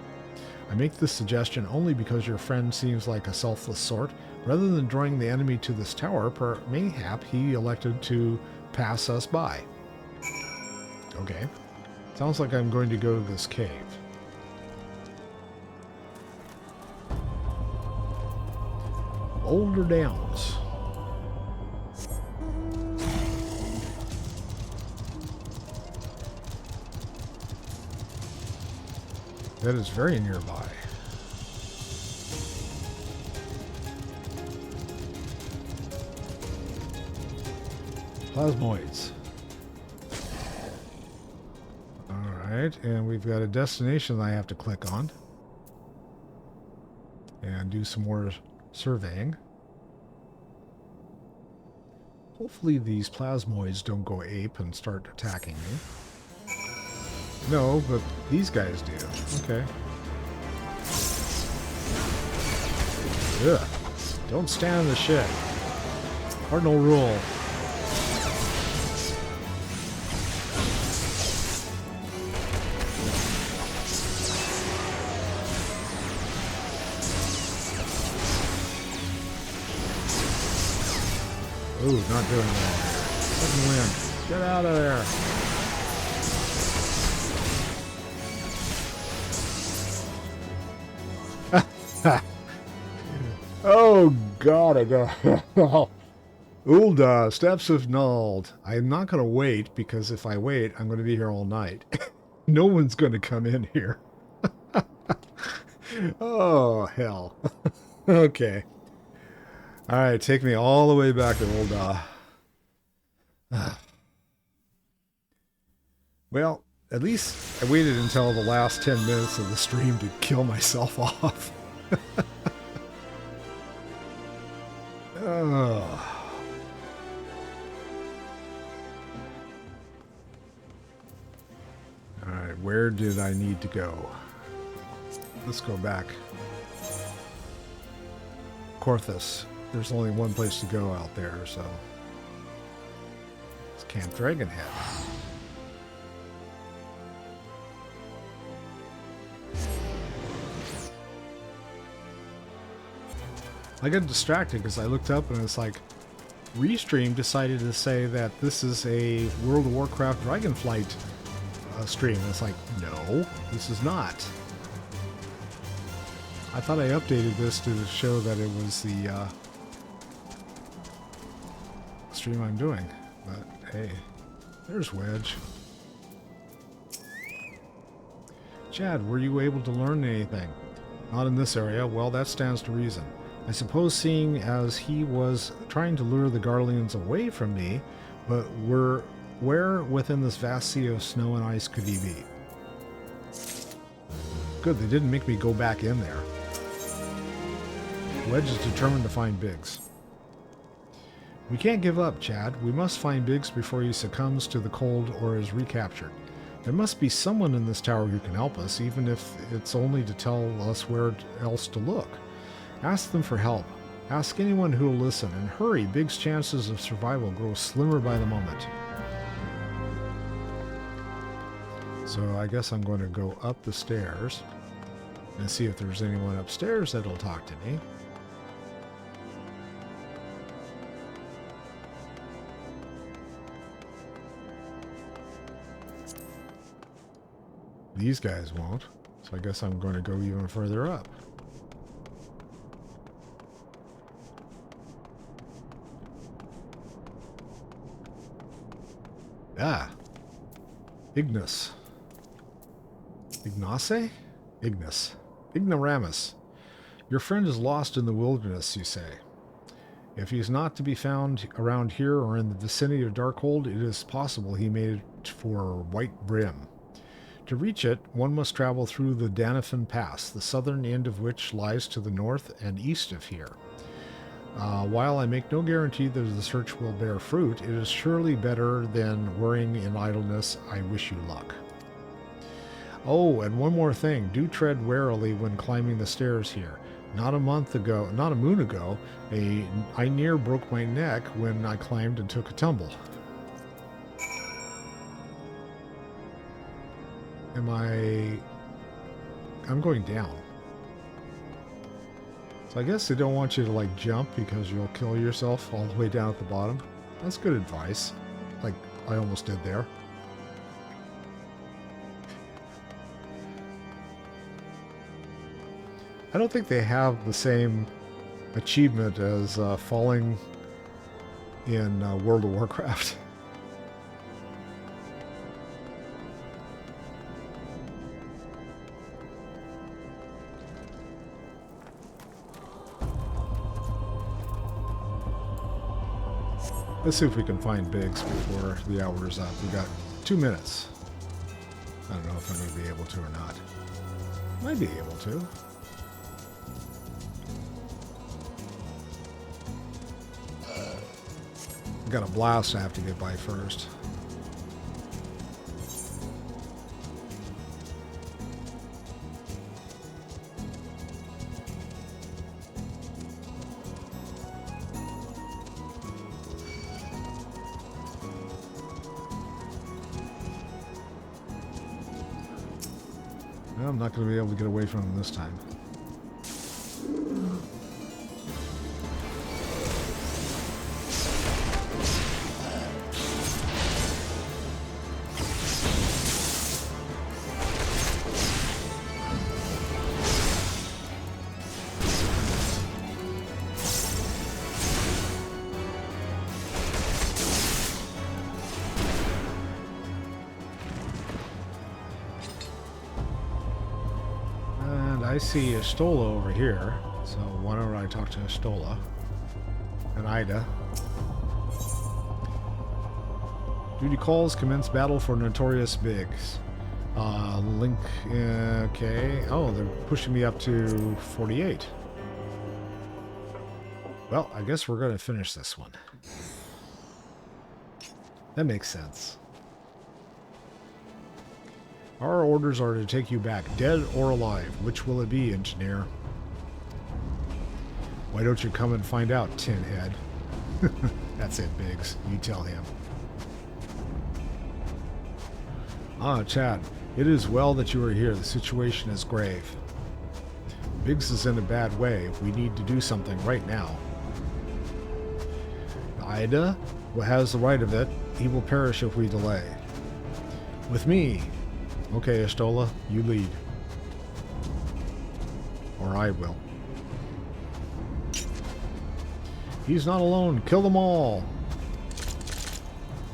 I make this suggestion only because your friend seems like a selfless sort. Rather than drawing the enemy to this tower, mayhap he elected to pass us by. Okay. Sounds like I'm going to go to this cave. Boulder Downs. That is very nearby. Plasmoids. Alright, and we've got a destination that I have to click on. And do some more surveying. Hopefully these plasmoids don't go ape and start attacking me. No, but these guys do. Okay. Ugh. Don't stand in the shit. Cardinal rule. Ooh, not doing well. Second wind. Get out of there. Oh god, I got Ulda, steps have nulled. I'm not going to wait, because if I wait, I'm going to be here all night. No one's going to come in here. Oh, hell. Okay. Alright, take me all the way back to Ulda. Well, at least I waited until the last 10 minutes of the stream to kill myself off. Alright, where did I need to go? Let's go back. Korthus. There's only one place to go out there, so... It's Camp Dragonhead. I got distracted because I looked up and it's like, Restream decided to say that this is a World of Warcraft Dragonflight stream. It's like, no, this is not. I thought I updated this to show that it was the stream I'm doing. But hey, there's Wedge. Chad, were you able to learn anything? Not in this area. Well, that stands to reason. I suppose seeing as he was trying to lure the Garleans away from me, but where within this vast sea of snow and ice could he be? Good, they didn't make me go back in there. Wedge is determined to find Biggs. We can't give up, Chad. We must find Biggs before he succumbs to the cold or is recaptured. There must be someone in this tower who can help us, even if it's only to tell us where else to look. Ask them for help. Ask anyone who will listen, and hurry, Big's chances of survival grow slimmer by the moment. So I guess I'm going to go up the stairs and see if there's anyone upstairs that'll talk to me. These guys won't, so I guess I'm going to go even further up. Ah, Ignis. Ignace? Ignis. Ignoramus. Your friend is lost in the wilderness, you say. If he is not to be found around here or in the vicinity of Darkhold, it is possible he made it for White Brim. To reach it, one must travel through the Danifan Pass, the southern end of which lies to the north and east of here. While I make no guarantee that the search will bear fruit, it is surely better than worrying in idleness. I wish you luck. Oh, and one more thing. Do tread warily when climbing the stairs here. Not a moon ago, I near broke my neck when I climbed and took a tumble. I'm going down. So I guess they don't want you to like jump because you'll kill yourself all the way down at the bottom. That's good advice. Like I almost did there. I don't think they have the same achievement as falling in World of Warcraft. Let's see if we can find Biggs before the hour is up. We got 2 minutes. I don't know if I'm going to be able to or not. Might be able to. Got a blast I have to get by first. I'm not going to be able to get away from him this time. I see Estola over here, so why don't I talk to Estola and Ida. Duty calls, commence battle for Notorious Biggs. Link, okay. Oh, they're pushing me up to 48. Well, I guess we're going to finish this one. That makes sense. Our orders are to take you back, dead or alive. Which will it be, engineer? Why don't you come and find out, tin head? That's it, Biggs. You tell him. Ah, Chad. It is well that you are here. The situation is grave. Biggs is in a bad way. We need to do something right now. Ida has the right of it. He will perish if we delay. With me. Okay, Estola, you lead. Or I will. He's not alone. Kill them all.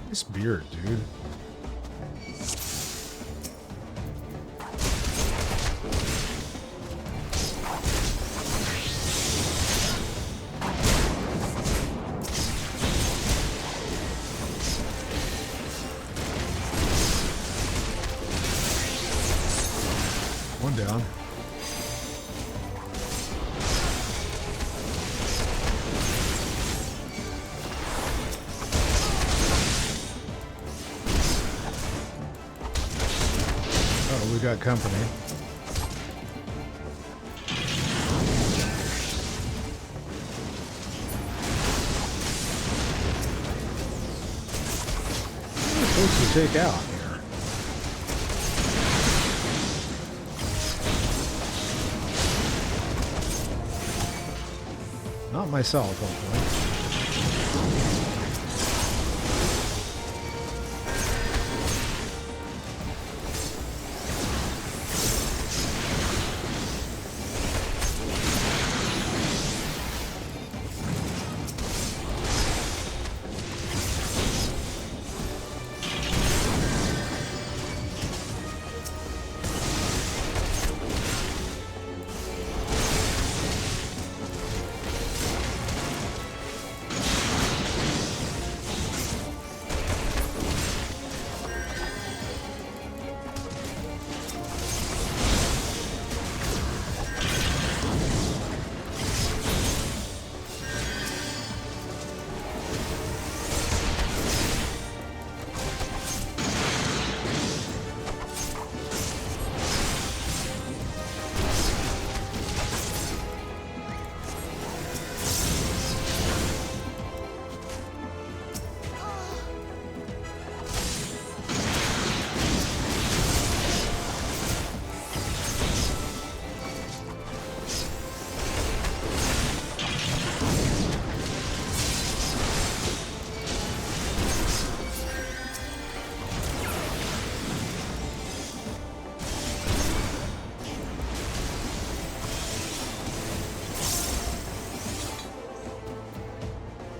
Nice beard, dude. One down. Oh, we got company. What are we supposed to take out here? Not myself, hopefully.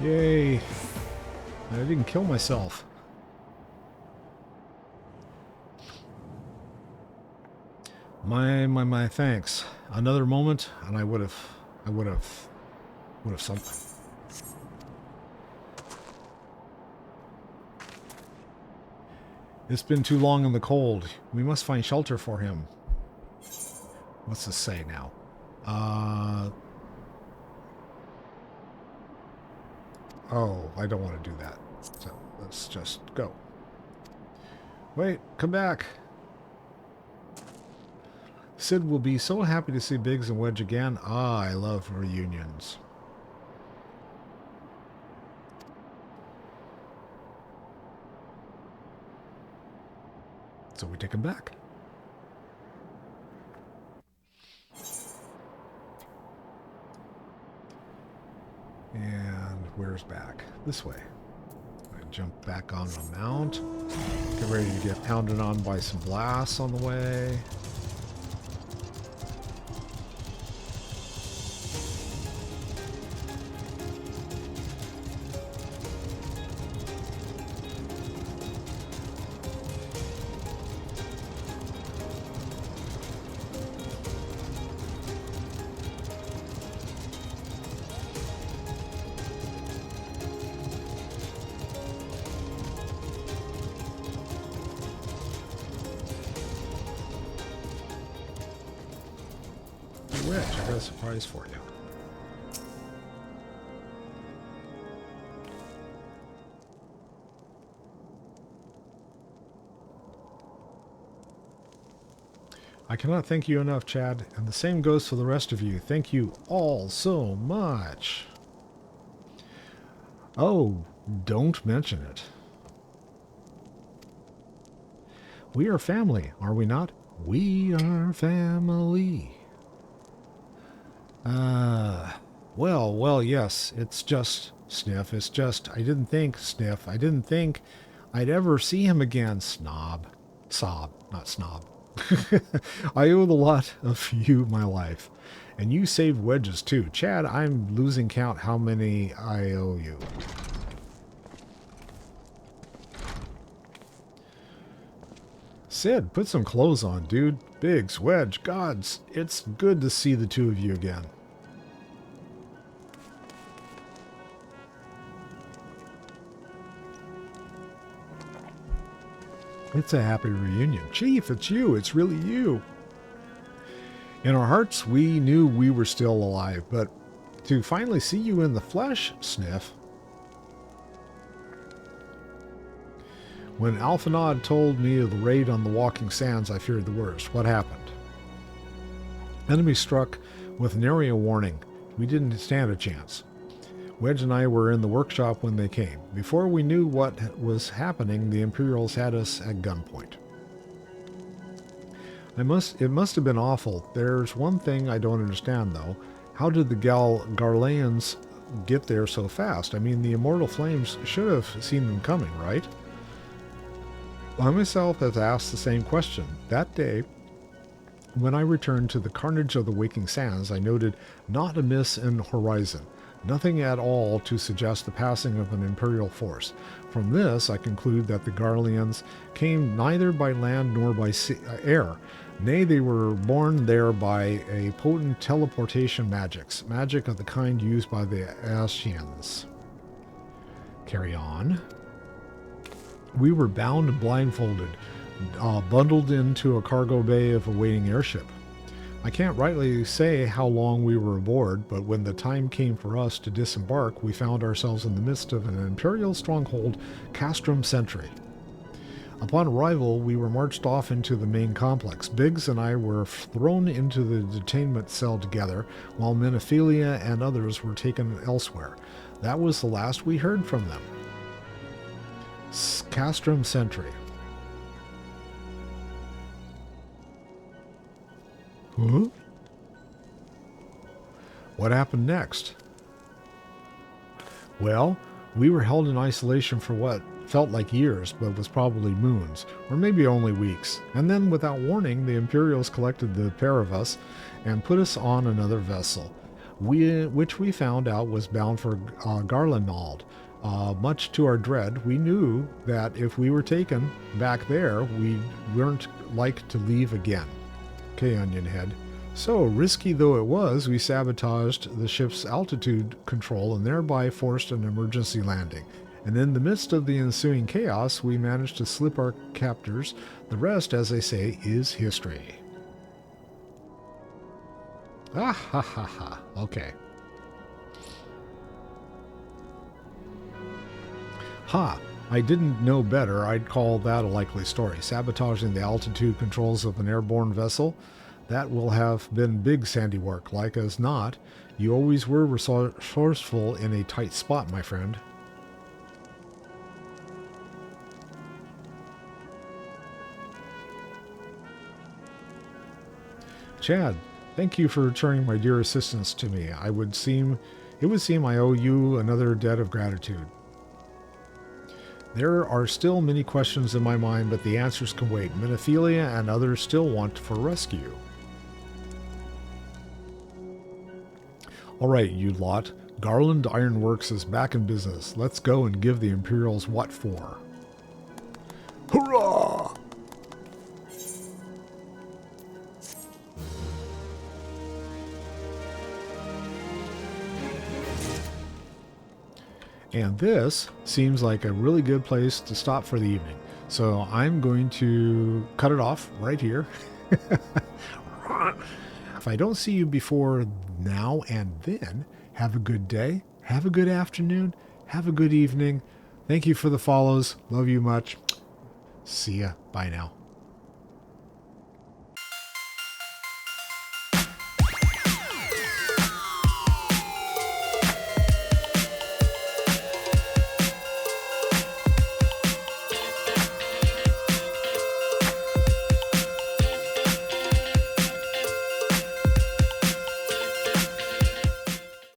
Yay. I didn't kill myself. My thanks. Another moment and I would have something. It's been too long in the cold. We must find shelter for him. What's this say now? Oh, I don't want to do that. So let's just go. Wait, come back. Sid will be so happy to see Biggs and Wedge again. Ah, I love reunions. So we take him back. And where's back? This way. I jump back on the mount. Get ready to get pounded on by some blasts on the way. Wedge, I got a surprise for you. I cannot thank you enough, Chad, and the same goes for the rest of you. Thank you all so much. Oh, don't mention it. We are family, are we not? We are family. Well, yes, it's just, Sniff, it's just, I didn't think, Sniff, I didn't think I'd ever see him again, Snob. Sob, not snob. I owe a lot of you my life, and you saved Wedges too. Chad, I'm losing count how many I owe you. Sid, put some clothes on, dude. Biggs, Wedge, gods, it's good to see the two of you again. It's a happy reunion. Chief, it's you. It's really you. In our hearts, we knew we were still alive, but to finally see you in the flesh, Sniff. When Alphanod told me of the raid on the Walking Sands, I feared the worst. What happened? Enemy struck with nary a warning. We didn't stand a chance. Wedge and I were in the workshop when they came. Before we knew what was happening, the Imperials had us at gunpoint. It must have been awful. There's one thing I don't understand, though. How did the Garleans get there so fast? I mean, the Immortal Flames should have seen them coming, right? I myself have asked the same question. That day, when I returned to the carnage of the Waking Sands, I noted not a miss in horizon. Nothing at all to suggest the passing of an Imperial force. From this, I conclude that the Garleans came neither by land nor by air. Nay, they were borne there by a potent teleportation magic of the kind used by the Ascians. Carry on. We were bound and blindfolded, bundled into a cargo bay of a waiting airship. I can't rightly say how long we were aboard, but when the time came for us to disembark, we found ourselves in the midst of an Imperial stronghold, Castrum Sentry. Upon arrival, we were marched off into the main complex. Biggs and I were thrown into the detainment cell together, while Menophelia and others were taken elsewhere. That was the last we heard from them. Castrum Sentry. Huh? What happened next? Well, we were held in isolation for what felt like years, but was probably moons, or maybe only weeks. And then, without warning, the Imperials collected the pair of us and put us on another vessel, which we found out was bound for Garlemald. Much to our dread, we knew that if we were taken back there, we weren't like to leave again. Okay, Onion Head. So, risky though it was, we sabotaged the ship's altitude control and thereby forced an emergency landing. And in the midst of the ensuing chaos, we managed to slip our captors. The rest, as they say, is history. Ah ha ha ha. Okay. Ha! I didn't know better. I'd call that a likely story. Sabotaging the altitude controls of an airborne vessel? That will have been big sandy work. Like as not, you always were resourceful in a tight spot, my friend. Chad, thank you for returning my dear assistance to me. It would seem I owe you another debt of gratitude. There are still many questions in my mind, but the answers can wait. Minophilia and others still want for rescue. All right, you lot. Garland Ironworks is back in business. Let's go and give the Imperials what for. Hurrah! And this seems like a really good place to stop for the evening. So I'm going to cut it off right here. If I don't see you before now and then, have a good day, have a good afternoon, have a good evening. Thank you for the follows. Love you much. See ya. Bye now.